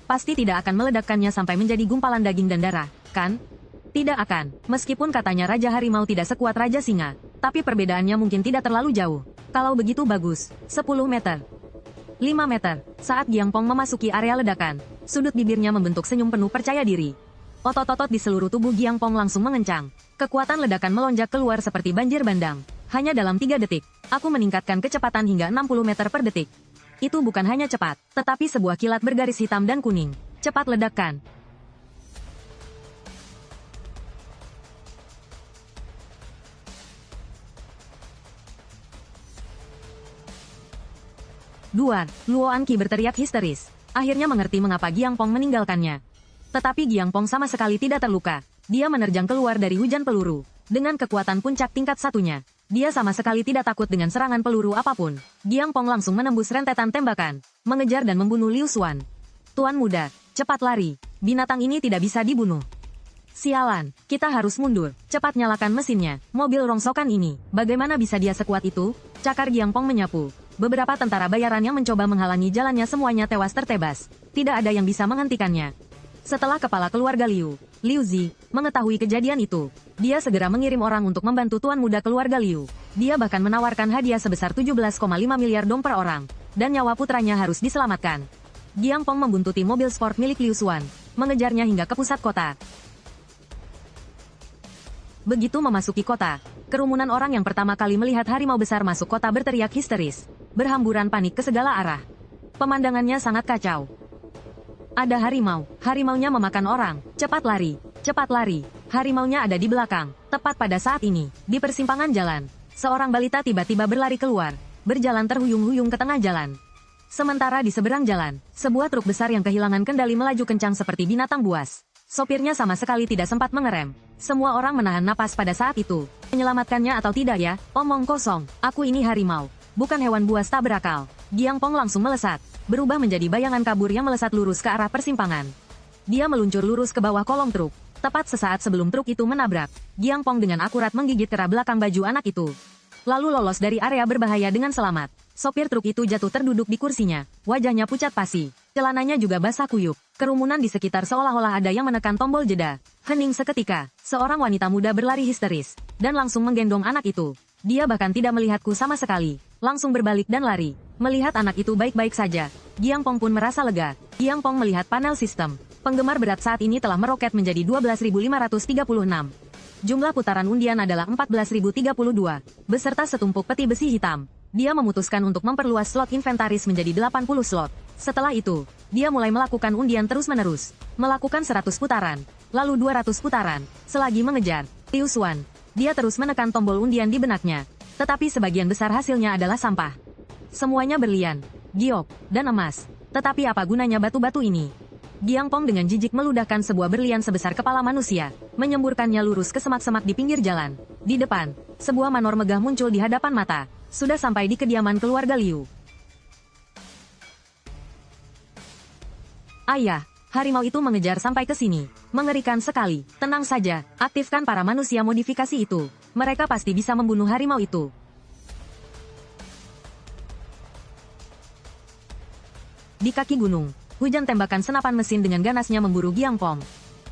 Pasti tidak akan meledakkannya sampai menjadi gumpalan daging dan darah, kan? Tidak akan. Meskipun katanya Raja Harimau tidak sekuat Raja Singa, tapi perbedaannya mungkin tidak terlalu jauh. Kalau begitu bagus, 10 meter. 5 meter. Saat Giang Pong memasuki area ledakan, sudut bibirnya membentuk senyum penuh percaya diri. Otot-otot di seluruh tubuh Giang Pong langsung mengencang. Kekuatan ledakan melonjak keluar seperti banjir bandang. Hanya dalam 3 detik, aku meningkatkan kecepatan hingga 60 meter per detik. Itu bukan hanya cepat, tetapi sebuah kilat bergaris hitam dan kuning. Cepat ledakkan. Duar, Luo Anqi berteriak histeris. akhirnya mengerti mengapa Giang Pong meninggalkannya. Tetapi Giang Pong sama sekali tidak terluka. Dia menerjang keluar dari hujan peluru. Dengan kekuatan puncak tingkat satunya, dia sama sekali tidak takut dengan serangan peluru apapun. Giang Pong langsung menembus rentetan tembakan, mengejar dan membunuh Liu Xuan. Tuan muda, cepat lari. Binatang ini tidak bisa dibunuh. Sialan, kita harus mundur. Cepat nyalakan mesinnya. Mobil rongsokan ini, bagaimana bisa dia sekuat itu? Cakar Giang Pong menyapu. Beberapa tentara bayaran yang mencoba menghalangi jalannya semuanya tewas tertebas. Tidak ada yang bisa menghentikannya. Setelah kepala keluarga Liu Zi, mengetahui kejadian itu, dia segera mengirim orang untuk membantu tuan muda keluarga Liu. Dia bahkan menawarkan hadiah sebesar 17,5 miliar dong per orang, dan nyawa putranya harus diselamatkan. Giang Pong membuntuti mobil sport milik Liu Xuan, mengejarnya hingga ke pusat kota. Begitu memasuki kota, kerumunan orang yang pertama kali melihat harimau besar masuk kota berteriak histeris, berhamburan panik ke segala arah. Pemandangannya sangat kacau. Ada harimau, harimaunya memakan orang, cepat lari, cepat lari. Harimaunya ada di belakang. Tepat pada saat ini, di persimpangan jalan, seorang balita tiba-tiba berlari keluar, berjalan terhuyung-huyung ke tengah jalan. Sementara di seberang jalan, sebuah truk besar yang kehilangan kendali melaju kencang seperti binatang buas. Sopirnya sama sekali tidak sempat mengerem. Semua orang menahan napas pada saat itu. Menyelamatkannya atau tidak ya? Omong kosong, aku ini harimau, bukan hewan buas tak berakal. Giang Pong langsung melesat, berubah menjadi bayangan kabur yang melesat lurus ke arah persimpangan. Dia meluncur lurus ke bawah kolong truk. Tepat sesaat sebelum truk itu menabrak, Giang Pong dengan akurat menggigit kera belakang baju anak itu. Lalu lolos dari area berbahaya dengan selamat. Sopir truk itu jatuh terduduk di kursinya, wajahnya pucat pasi. Celananya juga basah kuyup. Kerumunan di sekitar seolah-olah ada yang menekan tombol jeda. Hening seketika, seorang wanita muda berlari histeris, dan langsung menggendong anak itu. Dia bahkan tidak melihatku sama sekali, langsung berbalik dan lari. Melihat anak itu baik-baik saja, Giang Pong pun merasa lega. Giang Pong melihat panel sistem. Penggemar berat saat ini telah meroket menjadi 12.536. Jumlah putaran undian adalah 14.032, beserta setumpuk peti besi hitam. Dia memutuskan untuk memperluas slot inventaris menjadi 80 slot. Setelah itu, dia mulai melakukan undian terus-menerus. Melakukan 100 putaran, lalu 200 putaran, selagi mengejar Liu Xuan. Dia terus menekan tombol undian di benaknya. Tetapi sebagian besar hasilnya adalah sampah. Semuanya berlian, giok, dan emas. Tetapi apa gunanya batu-batu ini? Giang Pong dengan jijik meludahkan sebuah berlian sebesar kepala manusia, menyemburkannya lurus ke semak-semak di pinggir jalan. Di depan, sebuah manor megah muncul di hadapan mata. Sudah sampai di kediaman keluarga Liu. Ayah, harimau itu mengejar sampai ke sini. Mengerikan sekali. Tenang saja, aktifkan para manusia modifikasi itu. Mereka pasti bisa membunuh harimau itu. Di kaki gunung, hujan tembakan senapan mesin dengan ganasnya memburu Giang Pong.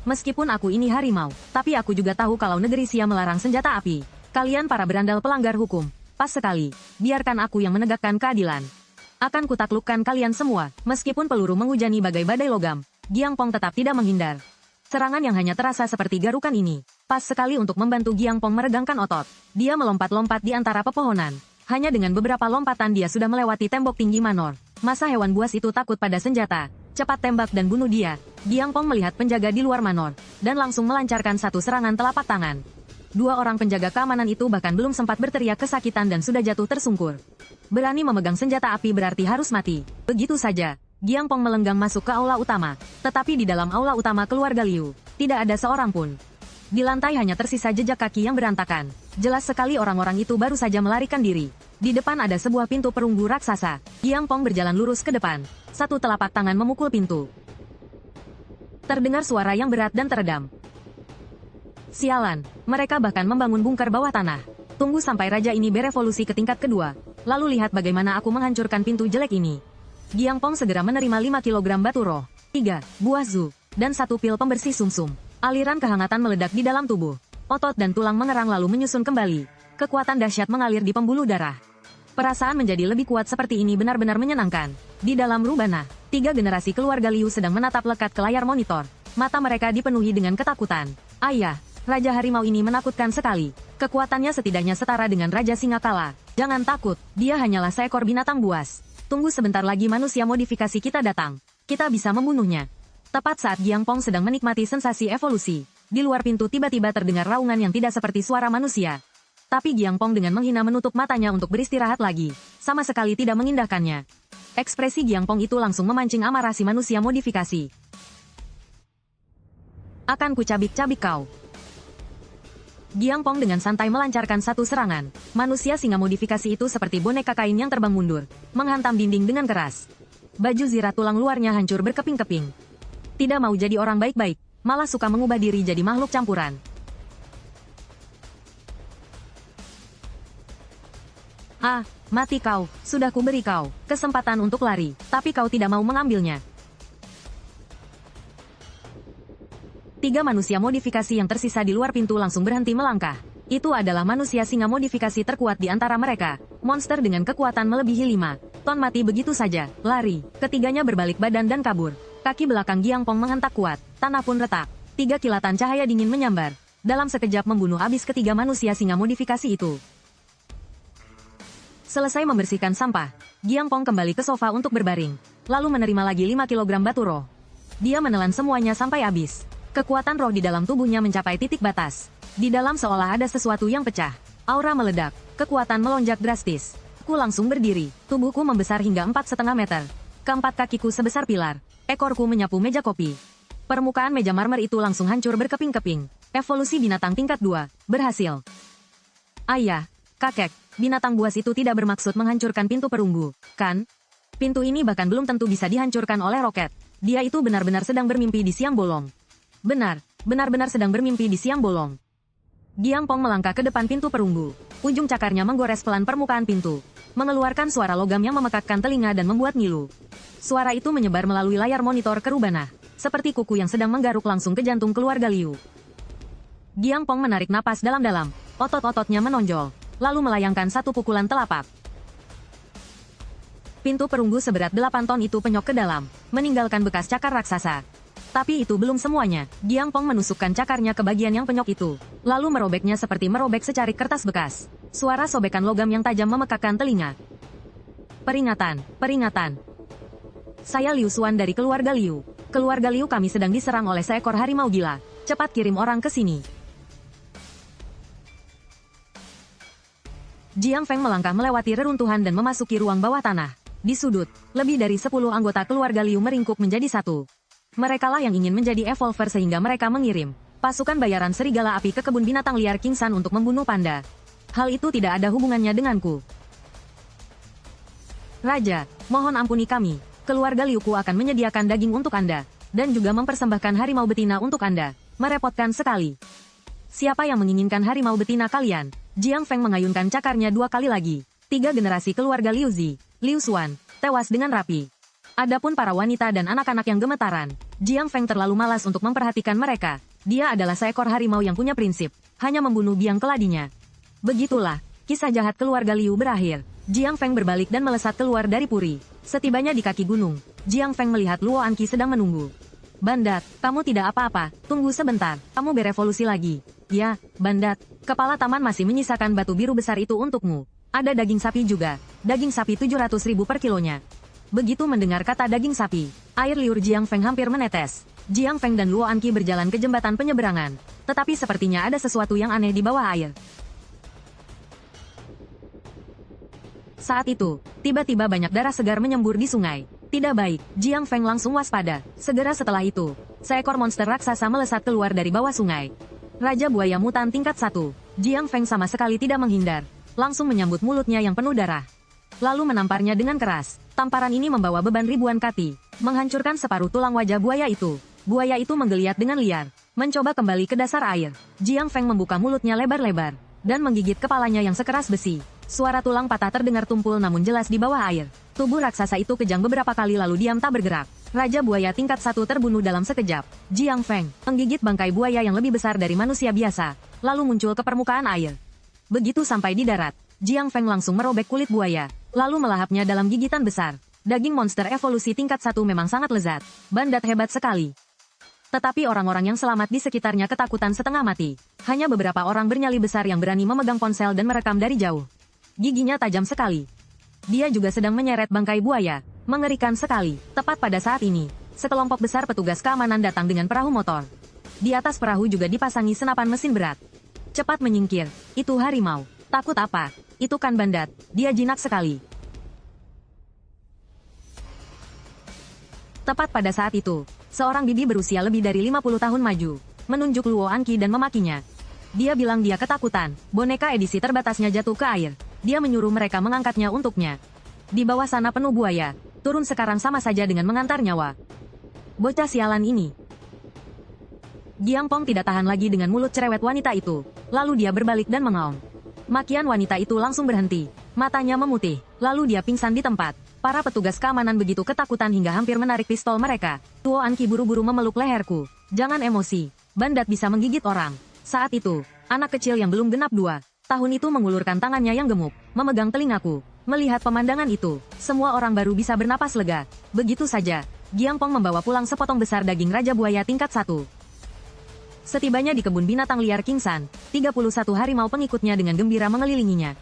Meskipun aku ini harimau, tapi aku juga tahu kalau negeri Xia melarang senjata api. Kalian para berandal pelanggar hukum. Pas sekali, biarkan aku yang menegakkan keadilan. Akan kutaklukkan kalian semua, meskipun peluru menghujani bagai badai logam. Giang Pong tetap tidak menghindar. Serangan yang hanya terasa seperti garukan ini, pas sekali untuk membantu Giang Pong meregangkan otot. Dia melompat-lompat di antara pepohonan. Hanya dengan beberapa lompatan dia sudah melewati tembok tinggi manor. Masa hewan buas itu takut pada senjata. Cepat tembak dan bunuh dia. Giang Pong melihat penjaga di luar manor, dan langsung melancarkan satu serangan telapak tangan. Dua orang penjaga keamanan itu bahkan belum sempat berteriak kesakitan dan sudah jatuh tersungkur. Berani memegang senjata api berarti harus mati. Begitu saja, Giang Pong melenggang masuk ke aula utama. Tetapi di dalam aula utama keluarga Liu, tidak ada seorang pun. Di lantai hanya tersisa jejak kaki yang berantakan. Jelas sekali orang-orang itu baru saja melarikan diri. Di depan ada sebuah pintu perunggu raksasa. Giang Pong berjalan lurus ke depan. Satu telapak tangan memukul pintu. Terdengar suara yang berat dan teredam. Sialan, mereka bahkan membangun bunker bawah tanah. Tunggu sampai raja ini berevolusi ke tingkat kedua. Lalu lihat bagaimana aku menghancurkan pintu jelek ini. Giang Pong segera menerima 5 kg batu roh, 3 buah zu, dan 1 pil pembersih sumsum. Aliran kehangatan meledak di dalam tubuh. Otot dan tulang mengerang lalu menyusun kembali. Kekuatan dahsyat mengalir di pembuluh darah. Perasaan menjadi lebih kuat seperti ini benar-benar menyenangkan. Di dalam Rubana, 3 generasi keluarga Liu sedang menatap lekat ke layar monitor. Mata mereka dipenuhi dengan ketakutan. Ayah, Raja Harimau ini menakutkan sekali. Kekuatannya setidaknya setara dengan Raja Singakala. Jangan takut, dia hanyalah seekor binatang buas. Tunggu sebentar lagi manusia modifikasi kita datang. Kita bisa membunuhnya. Tepat saat Giang Pong sedang menikmati sensasi evolusi, di luar pintu tiba-tiba terdengar raungan yang tidak seperti suara manusia. Tapi Giang Pong dengan menghina menutup matanya untuk beristirahat lagi, sama sekali tidak mengindahkannya. Ekspresi Giangpong itu langsung memancing amarah si manusia modifikasi. Akan kucabik-cabik kau. Giangpong dengan santai melancarkan satu serangan. Manusia singa modifikasi itu seperti boneka kain yang terbang mundur, menghantam dinding dengan keras. Baju zirah tulang luarnya hancur berkeping-keping. Tidak mau jadi orang baik-baik, malah suka mengubah diri jadi makhluk campuran. Ah, mati kau, sudah kuberi kau kesempatan untuk lari, tapi kau tidak mau mengambilnya. Tiga manusia modifikasi yang tersisa di luar pintu langsung berhenti melangkah. Itu adalah manusia singa modifikasi terkuat di antara mereka. Monster dengan kekuatan melebihi 5 ton mati begitu saja, lari. Ketiganya berbalik badan dan kabur. Kaki belakang Giangpong menghentak kuat, tanah pun retak. 3 kilatan cahaya dingin menyambar. Dalam sekejap membunuh habis ketiga manusia singa modifikasi itu. Selesai membersihkan sampah, Giangpong kembali ke sofa untuk berbaring, lalu menerima lagi 5 kilogram batu roh. Dia menelan semuanya sampai habis. Kekuatan roh di dalam tubuhnya mencapai titik batas. Di dalam seolah ada sesuatu yang pecah. Aura meledak, kekuatan melonjak drastis. Ku langsung berdiri, tubuhku membesar hingga 4,5 meter. Keempat kakiku sebesar pilar, ekorku menyapu meja kopi. Permukaan meja marmer itu langsung hancur berkeping-keping. Evolusi binatang tingkat 2, berhasil. Ayah, kakek. Binatang buas itu tidak bermaksud menghancurkan pintu perunggu, kan? Pintu ini bahkan belum tentu bisa dihancurkan oleh roket. Dia itu benar-benar sedang bermimpi di siang bolong. Benar-benar sedang bermimpi di siang bolong. Giangpong melangkah ke depan pintu perunggu. Ujung cakarnya menggores pelan permukaan pintu, mengeluarkan suara logam yang memekakkan telinga dan membuat ngilu. Suara itu menyebar melalui layar monitor kerubana, seperti kuku yang sedang menggaruk langsung ke jantung keluarga Liu. Giangpong menarik napas dalam-dalam, otot-ototnya menonjol. Lalu melayangkan satu pukulan telapak. Pintu perunggu seberat 8 ton itu penyok ke dalam, meninggalkan bekas cakar raksasa. Tapi itu belum semuanya. Giangpong menusukkan cakarnya ke bagian yang penyok itu, lalu merobeknya seperti merobek secarik kertas bekas. Suara sobekan logam yang tajam memekakkan telinga. Peringatan, peringatan. Saya Liu Xuan dari keluarga Liu. Keluarga Liu kami sedang diserang oleh seekor harimau gila. Cepat kirim orang ke sini. Jiang Feng melangkah melewati reruntuhan dan memasuki ruang bawah tanah. Di sudut, lebih dari 10 anggota keluarga Liu meringkuk menjadi satu. Merekalah yang ingin menjadi evolver sehingga mereka mengirim pasukan bayaran serigala api ke kebun binatang liar King San untuk membunuh panda. Hal itu tidak ada hubungannya denganku. Raja, mohon ampuni kami. Keluarga Liuku akan menyediakan daging untuk Anda, dan juga mempersembahkan harimau betina untuk Anda. Merepotkan sekali. Siapa yang menginginkan harimau betina kalian? Jiang Feng mengayunkan cakarnya 2 kali lagi. 3 generasi keluarga Liu Zi, Liu Xuan, tewas dengan rapi. Adapun para wanita dan anak-anak yang gemetaran, Jiang Feng terlalu malas untuk memperhatikan mereka. Dia adalah seekor harimau yang punya prinsip, hanya membunuh biang keladinya. Begitulah, kisah jahat keluarga Liu berakhir. Jiang Feng berbalik dan melesat keluar dari puri. Setibanya di kaki gunung, Jiang Feng melihat Luo Anqi sedang menunggu. Bandat, kamu tidak apa-apa, tunggu sebentar, kamu berevolusi lagi. Ya, Bandat, kepala taman masih menyisakan batu biru besar itu untukmu. Ada daging sapi juga, daging sapi 700.000 per kilonya. Begitu mendengar kata daging sapi, air liur Jiang Feng hampir menetes. Jiang Feng dan Luo Anqi berjalan ke jembatan penyeberangan, tetapi sepertinya ada sesuatu yang aneh di bawah air. Saat itu, tiba-tiba banyak darah segar menyembur di sungai. Tidak baik, Jiang Feng langsung waspada. Segera setelah itu, seekor monster raksasa melesat keluar dari bawah sungai. Raja buaya mutan tingkat 1. Jiang Feng sama sekali tidak menghindar. Langsung menyambut mulutnya yang penuh darah. Lalu menamparnya dengan keras. Tamparan ini membawa beban ribuan kati, menghancurkan separuh tulang wajah buaya itu. Buaya itu menggeliat dengan liar, mencoba kembali ke dasar air. Jiang Feng membuka mulutnya lebar-lebar, dan menggigit kepalanya yang sekeras besi. Suara tulang patah terdengar tumpul namun jelas di bawah air. Tubuh raksasa itu kejang beberapa kali lalu diam tak bergerak. Raja buaya tingkat 1 terbunuh dalam sekejap. Jiang Feng menggigit bangkai buaya yang lebih besar dari manusia biasa, lalu muncul ke permukaan air. Begitu sampai di darat, Jiang Feng langsung merobek kulit buaya, lalu melahapnya dalam gigitan besar. Daging monster evolusi tingkat 1 memang sangat lezat. Bandat hebat sekali. Tetapi orang-orang yang selamat di sekitarnya ketakutan setengah mati. Hanya beberapa orang bernyali besar yang berani memegang ponsel dan merekam dari jauh. Giginya tajam sekali. Dia juga sedang menyeret bangkai buaya. Mengerikan sekali. Tepat pada saat ini, sekelompok besar petugas keamanan datang dengan perahu motor. Di atas perahu juga dipasangi senapan mesin berat. Cepat menyingkir. Itu harimau. Takut apa? Itu kan Bandat. Dia jinak sekali. Tepat pada saat itu, seorang bibi berusia lebih dari 50 tahun maju, menunjuk Luo Anqi dan memakinya. Dia bilang dia ketakutan, boneka edisi terbatasnya jatuh ke air. Dia menyuruh mereka mengangkatnya untuknya. Di bawah sana penuh buaya, turun sekarang sama saja dengan mengantar nyawa. Bocah sialan ini. Giang Pong tidak tahan lagi dengan mulut cerewet wanita itu, lalu dia berbalik dan mengaum. Makian wanita itu langsung berhenti, matanya memutih, lalu dia pingsan di tempat. Para petugas keamanan begitu ketakutan hingga hampir menarik pistol mereka. Luo Anqi buru-buru memeluk leherku. Jangan emosi, Bandat bisa menggigit orang. Saat itu, anak kecil yang belum genap 2 tahun itu mengulurkan tangannya yang gemuk, memegang telingaku. Melihat pemandangan itu, semua orang baru bisa bernapas lega. Begitu saja, Giang Pong membawa pulang sepotong besar daging Raja Buaya tingkat 1. Setibanya di kebun binatang liar Kingsan, 31 harimau pengikutnya dengan gembira mengelilinginya.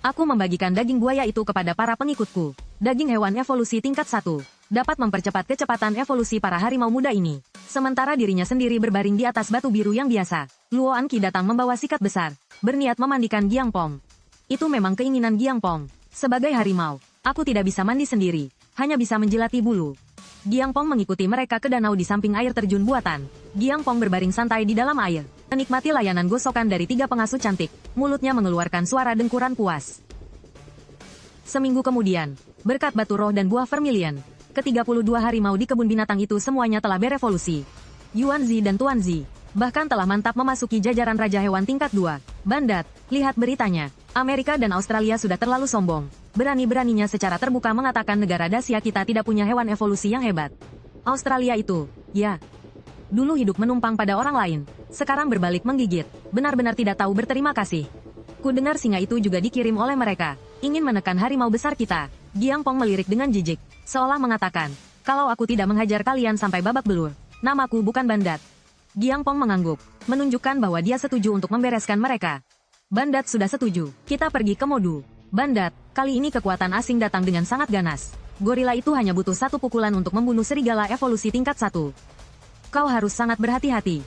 Aku membagikan daging buaya itu kepada para pengikutku. Daging hewan evolusi tingkat 1 dapat mempercepat kecepatan evolusi para harimau muda ini. Sementara dirinya sendiri berbaring di atas batu biru yang biasa. Luo Anqi datang membawa sikat besar, berniat memandikan Giang Pong. Itu memang keinginan Giang Pong. Sebagai harimau, aku tidak bisa mandi sendiri, hanya bisa menjilati bulu. Giang Pong mengikuti mereka ke danau di samping air terjun buatan. Giang Pong berbaring santai di dalam air, menikmati layanan gosokan dari 3 pengasuh cantik. Mulutnya mengeluarkan suara dengkuran puas. Seminggu kemudian, berkat batu roh dan buah vermilion, ke-32 harimau di kebun binatang itu semuanya telah berevolusi. Yuan Zi dan Tuan Zi bahkan telah mantap memasuki jajaran Raja Hewan tingkat 2. Bandat, lihat beritanya. Amerika dan Australia sudah terlalu sombong. Berani-beraninya secara terbuka mengatakan negara Dacia kita tidak punya hewan evolusi yang hebat. Australia itu, ya, dulu hidup menumpang pada orang lain, sekarang berbalik menggigit, benar-benar tidak tahu berterima kasih. Ku dengar singa itu juga dikirim oleh mereka, ingin menekan harimau besar kita. Giang Pong melirik dengan jijik, seolah mengatakan, kalau aku tidak menghajar kalian sampai babak belur, namaku bukan Bandat. Giang Pong mengangguk, menunjukkan bahwa dia setuju untuk membereskan mereka. Bandat sudah setuju, kita pergi ke Modu. Bandat, kali ini kekuatan asing datang dengan sangat ganas. Gorila itu hanya butuh 1 pukulan untuk membunuh serigala evolusi tingkat 1. Kau harus sangat berhati-hati.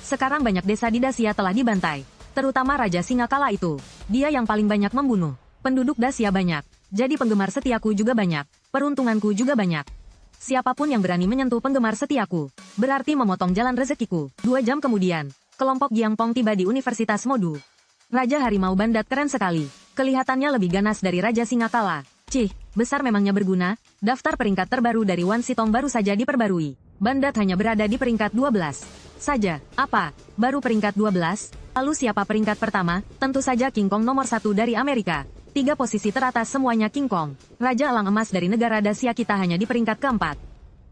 Sekarang banyak desa di Dacia telah dibantai, terutama Raja Singa Kala itu. Dia yang paling banyak membunuh. Penduduk Dacia banyak, jadi penggemar setiaku juga banyak. Peruntunganku juga banyak. Siapapun yang berani menyentuh penggemar setiaku, berarti memotong jalan rezekiku. 2 jam kemudian, kelompok Giang Pong tiba di Universitas Modu. Raja Harimau Bandat keren sekali. Kelihatannya lebih ganas dari Raja Singa Kala. Cih, besar memangnya berguna. Daftar peringkat terbaru dari Wan Sitong baru saja diperbarui. Bandat hanya berada di peringkat 12 saja. Apa? Baru peringkat 12? Lalu siapa peringkat pertama? Tentu saja King Kong nomor 1 dari Amerika. 3 posisi teratas semuanya King Kong. Raja Elang Emas dari negara Dacia kita hanya di peringkat keempat.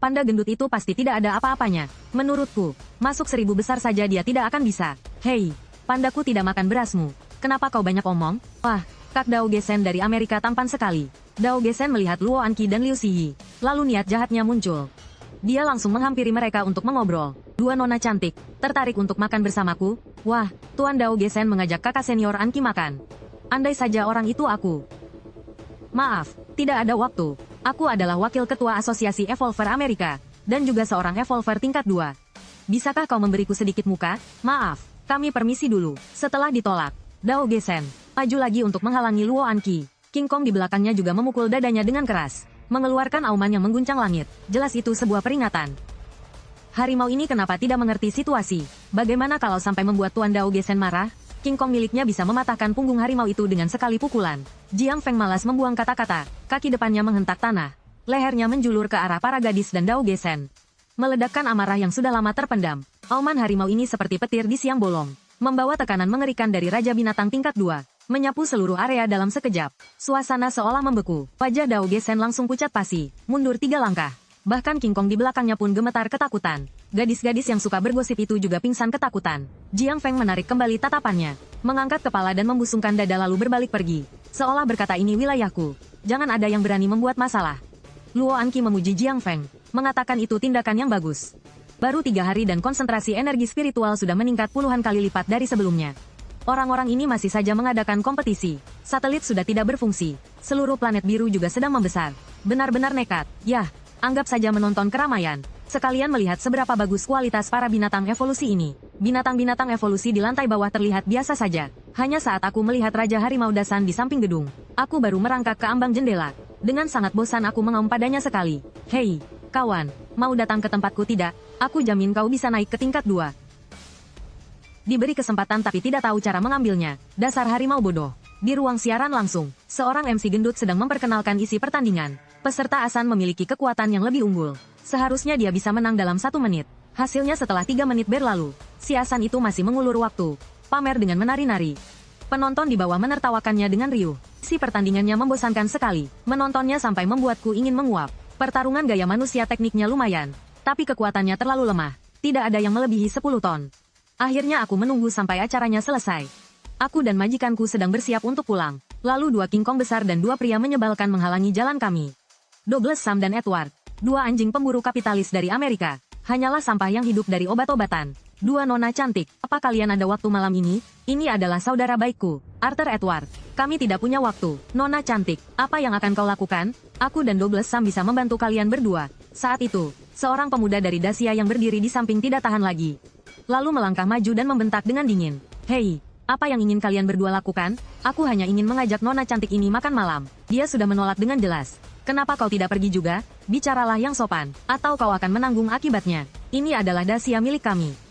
Panda gendut itu pasti tidak ada apa-apanya. Menurutku, masuk 1000 besar saja dia tidak akan bisa. Hei, pandaku tidak makan berasmu. Kenapa kau banyak omong? Wah, Kak Dao Gesen dari Amerika tampan sekali. Dao Gesen melihat Luo Anqi dan Liu Ziyi. Lalu niat jahatnya muncul. Dia langsung menghampiri mereka untuk mengobrol. 2 nona cantik, tertarik untuk makan bersamaku? Wah, Tuan Dao Gesen mengajak kakak senior Anqi makan. Andai saja orang itu aku. Maaf, tidak ada waktu. Aku adalah wakil ketua Asosiasi Evolver Amerika, dan juga seorang Evolver tingkat 2. Bisakah kau memberiku sedikit muka? Maaf, kami permisi dulu. Setelah ditolak, Dao Gesen maju lagi untuk menghalangi Luo Anqi. King Kong di belakangnya juga memukul dadanya dengan keras, mengeluarkan auman yang mengguncang langit. Jelas itu sebuah peringatan. Harimau ini kenapa tidak mengerti situasi? Bagaimana kalau sampai membuat Tuan Dao Gesen marah? King Kong miliknya bisa mematahkan punggung harimau itu dengan sekali pukulan. Jiang Feng malas membuang kata-kata, kaki depannya menghentak tanah. Lehernya menjulur ke arah para gadis dan Dao Gesen. Meledakkan amarah yang sudah lama terpendam. Auman harimau ini seperti petir di siang bolong, membawa tekanan mengerikan dari Raja Binatang tingkat 2, menyapu seluruh area dalam sekejap. Suasana seolah membeku. Wajah Dao Gesen langsung pucat pasi, mundur 3 langkah. Bahkan King Kong di belakangnya pun gemetar ketakutan. Gadis-gadis yang suka bergosip itu juga pingsan ketakutan. Jiang Feng menarik kembali tatapannya, mengangkat kepala dan membusungkan dada lalu berbalik pergi. Seolah berkata, ini wilayahku. Jangan ada yang berani membuat masalah. Luo Anqi memuji Jiang Feng, mengatakan itu tindakan yang bagus. Baru 3 hari dan konsentrasi energi spiritual sudah meningkat puluhan kali lipat dari sebelumnya. Orang-orang ini masih saja mengadakan kompetisi. Satelit sudah tidak berfungsi. Seluruh planet biru juga sedang membesar. Benar-benar nekat. Yah, anggap saja menonton keramaian. Sekalian melihat seberapa bagus kualitas para binatang evolusi ini. Binatang-binatang evolusi di lantai bawah terlihat biasa saja. Hanya saat aku melihat Raja Harimau Dasan di samping gedung, aku baru merangkak ke ambang jendela. Dengan sangat bosan aku mengaum padanya sekali. Hei, kawan, Mau datang ke tempatku tidak? Aku jamin kau bisa naik ke tingkat 2. Diberi kesempatan tapi tidak tahu cara mengambilnya. Dasar harimau bodoh. Di ruang siaran langsung, seorang MC gendut sedang memperkenalkan isi pertandingan. Peserta Asan memiliki kekuatan yang lebih unggul. Seharusnya dia bisa menang dalam 1 menit. Hasilnya setelah 3 menit berlalu, si Asan itu masih mengulur waktu. Pamer dengan menari-nari. Penonton di bawah menertawakannya dengan riuh. Si pertandingannya membosankan sekali. Menontonnya sampai membuatku ingin menguap. Pertarungan gaya manusia tekniknya lumayan. Tapi kekuatannya terlalu lemah. Tidak ada yang melebihi 10 ton. Akhirnya aku menunggu sampai acaranya selesai. Aku dan majikanku sedang bersiap untuk pulang. Lalu 2 King Kong besar dan 2 pria menyebalkan menghalangi jalan kami. Douglas, Sam dan Edward. 2 anjing pemburu kapitalis dari Amerika. Hanyalah sampah yang hidup dari obat-obatan. 2 nona cantik. Apa kalian ada waktu malam ini? Ini adalah saudara baikku, Arthur Edward. Kami tidak punya waktu. Nona cantik, apa yang akan kau lakukan? Aku dan Douglas Sam bisa membantu kalian berdua. Saat itu, seorang pemuda dari Dacia yang berdiri di samping tidak tahan lagi. Lalu melangkah maju dan membentak dengan dingin. Hei, apa yang ingin kalian berdua lakukan? Aku hanya ingin mengajak nona cantik ini makan malam. Dia sudah menolak dengan jelas. Kenapa kau tidak pergi juga? Bicaralah yang sopan, atau kau akan menanggung akibatnya. Ini adalah Dacia milik kami.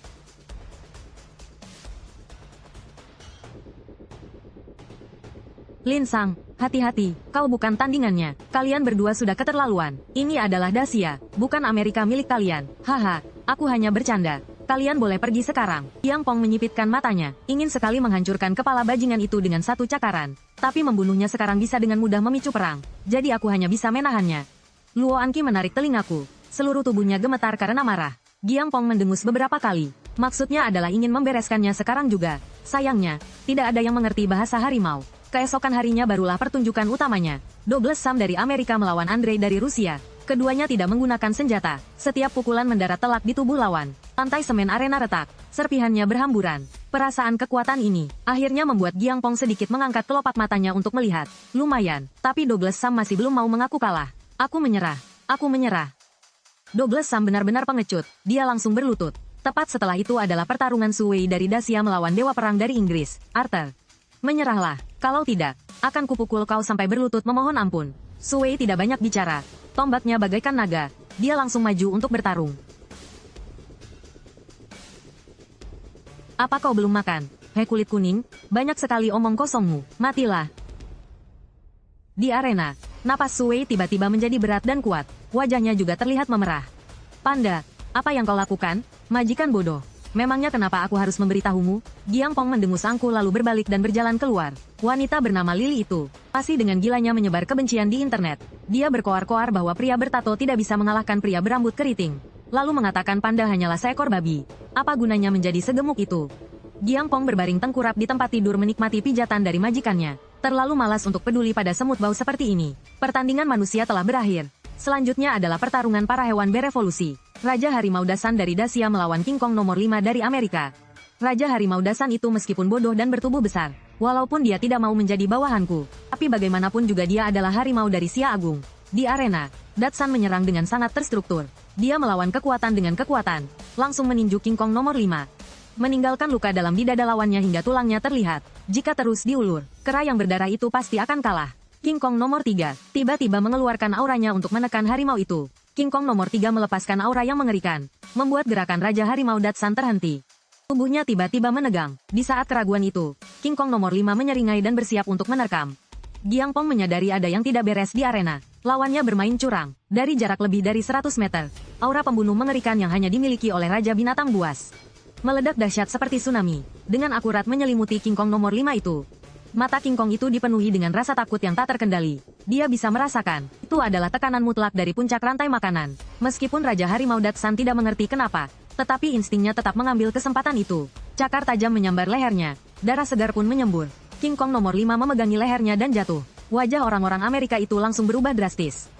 Lin Sang, hati-hati, kau bukan tandingannya. Kalian berdua sudah keterlaluan. Ini adalah Dacia, bukan Amerika milik kalian. Haha, aku hanya bercanda. Kalian boleh pergi sekarang. Yang Pong menyipitkan matanya, ingin sekali menghancurkan kepala bajingan itu dengan 1 cakaran. Tapi membunuhnya sekarang bisa dengan mudah memicu perang. Jadi aku hanya bisa menahannya. Luo Anqi menarik telingaku. Seluruh tubuhnya gemetar karena marah. Giang Pong mendengus beberapa kali. Maksudnya adalah ingin membereskannya sekarang juga. Sayangnya, tidak ada yang mengerti bahasa harimau. Keesokan harinya barulah pertunjukan utamanya. Douglas Sam dari Amerika melawan Andrei dari Rusia. Keduanya tidak menggunakan senjata. Setiap pukulan mendarat telak di tubuh lawan. Lantai semen arena retak. Serpihannya berhamburan. Perasaan kekuatan ini akhirnya membuat Giang Pong sedikit mengangkat kelopak matanya untuk melihat. Lumayan, tapi Douglas Sam masih belum mau mengaku kalah. Aku menyerah. Aku menyerah. Douglas Sam benar-benar pengecut. Dia langsung berlutut. Tepat setelah itu adalah pertarungan Su Wei dari Dacia melawan Dewa Perang dari Inggris, Arthur. Menyerahlah. Kalau tidak, akan kupukul kau sampai berlutut memohon ampun. Su Wei tidak banyak bicara. Tombaknya bagaikan naga. Dia langsung maju untuk bertarung. Apa kau belum makan? Hei kulit kuning, banyak sekali omong kosongmu. Matilah. Di arena, napas Su Wei tiba-tiba menjadi berat dan kuat. Wajahnya juga terlihat memerah. Panda, apa yang kau lakukan? Majikan bodoh. Memangnya kenapa aku harus memberitahumu? Giang Pong mendengus angku lalu berbalik dan berjalan keluar. Wanita bernama Lily itu pasti dengan gilanya menyebar kebencian di internet. Dia berkoar-koar bahwa pria bertato tidak bisa mengalahkan pria berambut keriting. Lalu mengatakan panda hanyalah seekor babi. Apa gunanya menjadi segemuk itu? Giang Pong berbaring tengkurap di tempat tidur menikmati pijatan dari majikannya. Terlalu malas untuk peduli pada semut bau seperti ini. Pertandingan manusia telah berakhir. Selanjutnya adalah pertarungan para hewan berevolusi. Raja Harimau Dasan dari Dacia melawan King Kong nomor 5 dari Amerika. Raja Harimau Dasan itu meskipun bodoh dan bertubuh besar, walaupun dia tidak mau menjadi bawahanku, tapi bagaimanapun juga dia adalah harimau dari Sia Agung. Di arena, Datsan menyerang dengan sangat terstruktur. Dia melawan kekuatan dengan kekuatan, langsung meninju King Kong nomor 5. Meninggalkan luka dalam di dada lawannya hingga tulangnya terlihat. Jika terus diulur, kera yang berdarah itu pasti akan kalah. King Kong nomor 3 tiba-tiba mengeluarkan auranya untuk menekan harimau itu. King Kong nomor 3 melepaskan aura yang mengerikan, membuat gerakan Raja Harimau Datsan terhenti. Tubuhnya tiba-tiba menegang. Di saat keraguan itu, King Kong nomor 5 menyeringai dan bersiap untuk menerkam. Giang Pong menyadari ada yang tidak beres di arena. Lawannya bermain curang. Dari jarak lebih dari 100 meter, aura pembunuh mengerikan yang hanya dimiliki oleh Raja Binatang Buas meledak dahsyat seperti tsunami, dengan akurat menyelimuti King Kong nomor 5 itu. Mata King Kong itu dipenuhi dengan rasa takut yang tak terkendali. Dia bisa merasakan, itu adalah tekanan mutlak dari puncak rantai makanan. Meskipun Raja Harimau Datsan tidak mengerti kenapa, tetapi instingnya tetap mengambil kesempatan itu. Cakar tajam menyambar lehernya. Darah segar pun menyembur. King Kong nomor 5 memegangi lehernya dan jatuh. Wajah orang-orang Amerika itu langsung berubah drastis.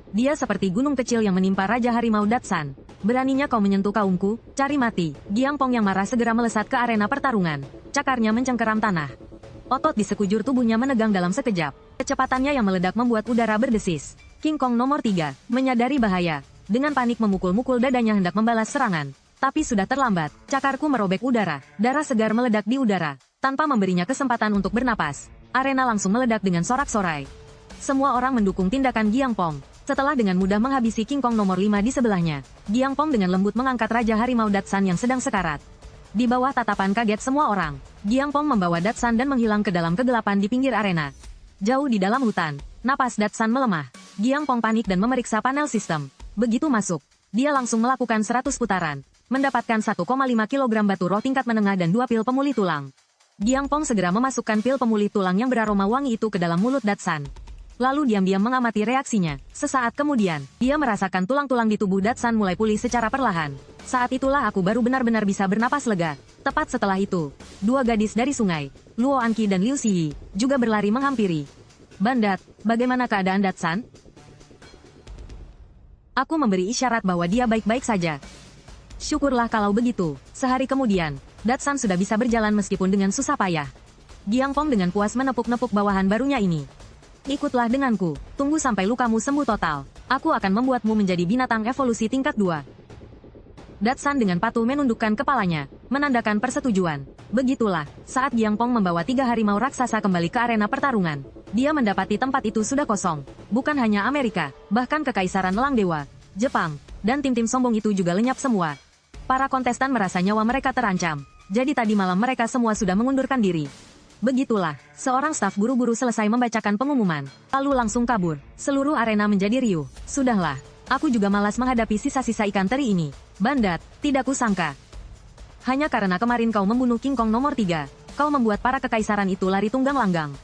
Dia seperti gunung kecil yang menimpa Raja Harimau Datsan. Beraninya kau menyentuh kaumku, cari mati. Giang Pong yang marah segera melesat ke arena pertarungan. Cakarnya mencengkeram tanah. Otot di sekujur tubuhnya menegang dalam sekejap. Kecepatannya yang meledak membuat udara berdesis. King Kong nomor 3 menyadari bahaya. Dengan panik memukul-mukul dadanya hendak membalas serangan. Tapi sudah terlambat. Cakarku merobek udara. Darah segar meledak di udara. Tanpa memberinya kesempatan untuk bernapas, arena langsung meledak dengan sorak-sorai. Semua orang mendukung tindakan Giang Pong. Setelah dengan mudah menghabisi King Kong nomor 5 di sebelahnya, Giang Pong dengan lembut mengangkat Raja Harimau Datsan yang sedang sekarat. Di bawah tatapan kaget semua orang, Giang Pong membawa Datsan dan menghilang ke dalam kegelapan di pinggir arena. Jauh di dalam hutan, napas Datsan melemah. Giang Pong panik dan memeriksa panel sistem. Begitu masuk, dia langsung melakukan 100 putaran, mendapatkan 1,5 kg batu roh tingkat menengah dan 2 pil pemulih tulang. Giang Pong segera memasukkan pil pemulih tulang yang beraroma wangi itu ke dalam mulut Datsan. Lalu diam-diam mengamati reaksinya. Sesaat kemudian, dia merasakan tulang-tulang di tubuh Datsan mulai pulih secara perlahan. Saat itulah aku baru benar-benar bisa bernapas lega. Tepat setelah itu, dua gadis dari sungai, Luo Anqi dan Liu Ziyi, juga berlari menghampiri. Bandat, bagaimana keadaan Datsan? Aku memberi isyarat bahwa dia baik-baik saja. Syukurlah kalau begitu. Sehari kemudian, Datsan sudah bisa berjalan meskipun dengan susah payah. Giang Pong dengan puas menepuk-nepuk bawahan barunya ini. Ikutlah denganku, tunggu sampai lukamu sembuh total. Aku akan membuatmu menjadi binatang evolusi tingkat 2. Datsan dengan patuh menundukkan kepalanya, menandakan persetujuan. Begitulah, saat Giang Pong membawa 3 harimau raksasa kembali ke arena pertarungan, dia mendapati tempat itu sudah kosong. Bukan hanya Amerika, bahkan Kekaisaran Elang Dewa, Jepang, dan tim-tim sombong itu juga lenyap semua. Para kontestan merasa nyawa mereka terancam, jadi tadi malam mereka semua sudah mengundurkan diri. Begitulah, seorang staf buru-buru selesai membacakan pengumuman, lalu langsung kabur. Seluruh arena menjadi riuh. Sudahlah, aku juga malas menghadapi sisa-sisa ikan teri ini. Bandat, tidak kusangka. Hanya karena kemarin kau membunuh King Kong nomor 3, kau membuat para kekaisaran itu lari tunggang langgang.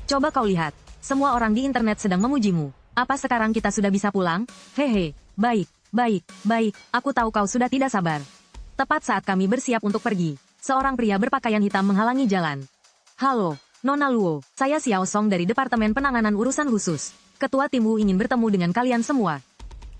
Coba kau lihat, semua orang di internet sedang memujimu. Apa sekarang kita sudah bisa pulang? Hehe, baik, aku tahu kau sudah tidak sabar. Tepat saat kami bersiap untuk pergi, seorang pria berpakaian hitam menghalangi jalan. Halo, Nona Luo, saya Xiao Song dari Departemen Penanganan Urusan Khusus. Ketua Tim Wu ingin bertemu dengan kalian semua.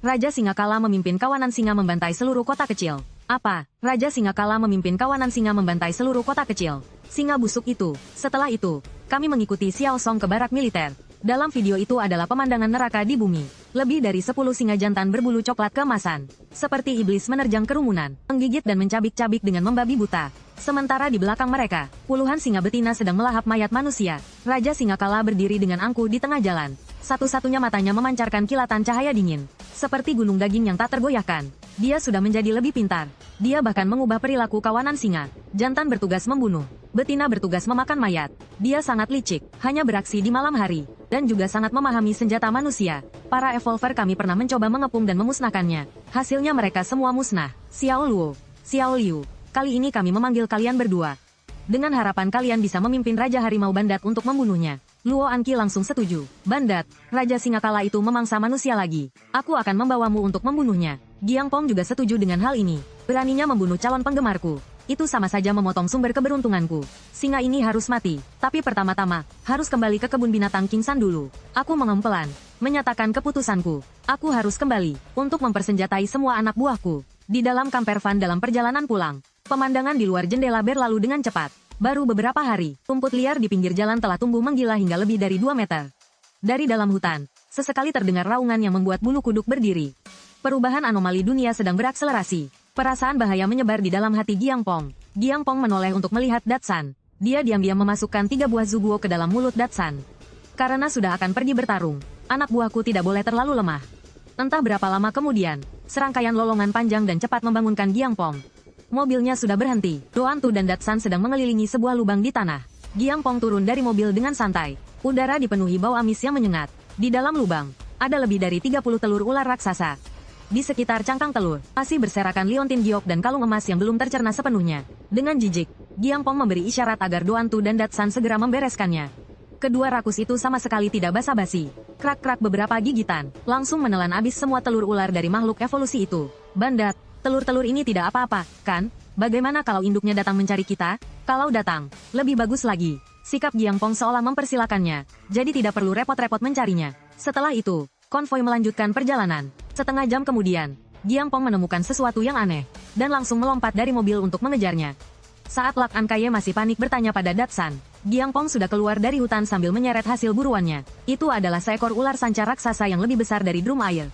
Raja Singakala memimpin kawanan singa membantai seluruh kota kecil. Apa? Raja Singakala memimpin kawanan singa membantai seluruh kota kecil. Singa busuk itu. Setelah itu, kami mengikuti Xiao Song ke barak militer. Dalam video itu adalah pemandangan neraka di bumi. Lebih dari 10 singa jantan berbulu coklat keemasan. Seperti iblis menerjang kerumunan, menggigit dan mencabik-cabik dengan membabi buta. Sementara di belakang mereka, puluhan singa betina sedang melahap mayat manusia. Raja Singakala berdiri dengan angkuh di tengah jalan. Satu-satunya matanya memancarkan kilatan cahaya dingin. Seperti gunung daging yang tak tergoyahkan. Dia sudah menjadi lebih pintar. Dia bahkan mengubah perilaku kawanan singa. Jantan bertugas membunuh. Betina bertugas memakan mayat. Dia sangat licik, hanya beraksi di malam hari. Dan juga sangat memahami senjata manusia. Para evolver kami pernah mencoba mengepung dan memusnahkannya. Hasilnya mereka semua musnah. Xiao Luo, Xiao Liu. Kali ini kami memanggil kalian berdua. Dengan harapan kalian bisa memimpin Raja Harimau Bandat untuk membunuhnya. Luo Anqi langsung setuju. Bandat, Raja Singakala itu memangsa manusia lagi. Aku akan membawamu untuk membunuhnya. Giang Pong juga setuju dengan hal ini. Beraninya membunuh calon penggemarku. Itu sama saja memotong sumber keberuntunganku. Singa ini harus mati. Tapi pertama-tama, harus kembali ke kebun binatang King San dulu. Aku mengempelan, menyatakan keputusanku. Aku harus kembali, untuk mempersenjatai semua anak buahku. Di dalam kamper van dalam perjalanan pulang. Pemandangan di luar jendela berlalu dengan cepat. Baru beberapa hari, rumput liar di pinggir jalan telah tumbuh menggila hingga lebih dari 2 meter. Dari dalam hutan, sesekali terdengar raungan yang membuat bulu kuduk berdiri. Perubahan anomali dunia sedang berakselerasi. Perasaan bahaya menyebar di dalam hati Giang Pong. Giang Pong menoleh untuk melihat Datsan. Dia diam-diam memasukkan 3 buah zuguo ke dalam mulut Datsan. Karena sudah akan pergi bertarung, anak buahku tidak boleh terlalu lemah. Entah berapa lama kemudian, serangkaian lolongan panjang dan cepat membangunkan Giang Pong. Mobilnya sudah berhenti. Doan Tu dan Datsan sedang mengelilingi sebuah lubang di tanah. Giang Pong turun dari mobil dengan santai. Udara dipenuhi bau amis yang menyengat. Di dalam lubang, ada lebih dari 30 telur ular raksasa. Di sekitar cangkang telur, masih berserakan liontin giok dan kalung emas yang belum tercerna sepenuhnya. Dengan jijik, Giang Pong memberi isyarat agar Doan Tu dan Datsan segera membereskannya. Kedua rakus itu sama sekali tidak basa-basi. Krak-krak beberapa gigitan, langsung menelan habis semua telur ular dari makhluk evolusi itu. Bandat, telur-telur ini tidak apa-apa, kan? Bagaimana kalau induknya datang mencari kita? Kalau datang, lebih bagus lagi. Sikap Giang Pong seolah mempersilakannya, jadi tidak perlu repot-repot mencarinya. Setelah itu, konvoi melanjutkan perjalanan. Setengah jam kemudian, Giang Pong menemukan sesuatu yang aneh, dan langsung melompat dari mobil untuk mengejarnya. Saat Lak An Kaye masih panik bertanya pada Datsan, Giang Pong sudah keluar dari hutan sambil menyeret hasil buruannya. Itu adalah seekor ular sanca raksasa yang lebih besar dari drum air.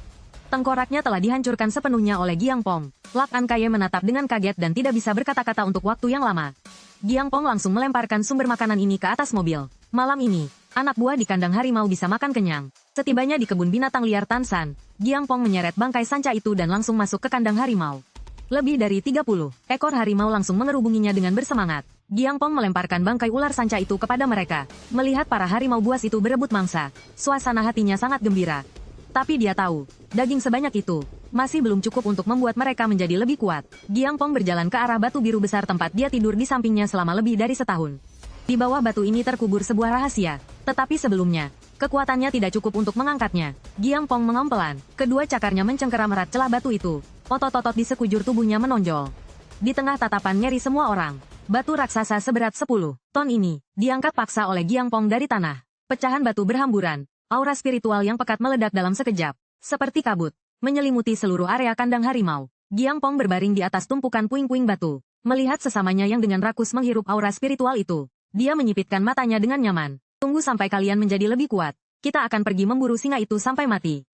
Tengkoraknya telah dihancurkan sepenuhnya oleh Giang Pong. Lak An Kaye menatap dengan kaget dan tidak bisa berkata-kata untuk waktu yang lama. Giang Pong langsung melemparkan sumber makanan ini ke atas mobil. Malam ini, Anak buah di kandang harimau bisa makan kenyang. Setibanya di kebun binatang liar Tansan, Giangpong menyeret bangkai sanca itu dan langsung masuk ke kandang harimau. Lebih dari 30 ekor harimau langsung mengerubunginya dengan bersemangat. Giangpong melemparkan bangkai ular sanca itu kepada mereka. Melihat para harimau buas itu berebut mangsa, suasana hatinya sangat gembira. Tapi dia tahu, daging sebanyak itu masih belum cukup untuk membuat mereka menjadi lebih kuat. Giangpong berjalan ke arah batu biru besar tempat dia tidur di sampingnya selama lebih dari setahun. Di bawah batu ini terkubur sebuah rahasia, tetapi sebelumnya, kekuatannya tidak cukup untuk mengangkatnya. Giangpong mengompelan, kedua cakarnya mencengkeram erat celah batu itu. Otot-otot di sekujur tubuhnya menonjol. Di tengah tatapan nyeri semua orang, batu raksasa seberat 10 ton ini diangkat paksa oleh Giangpong dari tanah. Pecahan batu berhamburan. Aura spiritual yang pekat meledak dalam sekejap, seperti kabut, menyelimuti seluruh area kandang harimau. Giangpong berbaring di atas tumpukan puing-puing batu. Melihat sesamanya yang dengan rakus menghirup aura spiritual itu, dia menyipitkan matanya dengan nyaman. Tunggu sampai kalian menjadi lebih kuat. Kita akan pergi memburu singa itu sampai mati.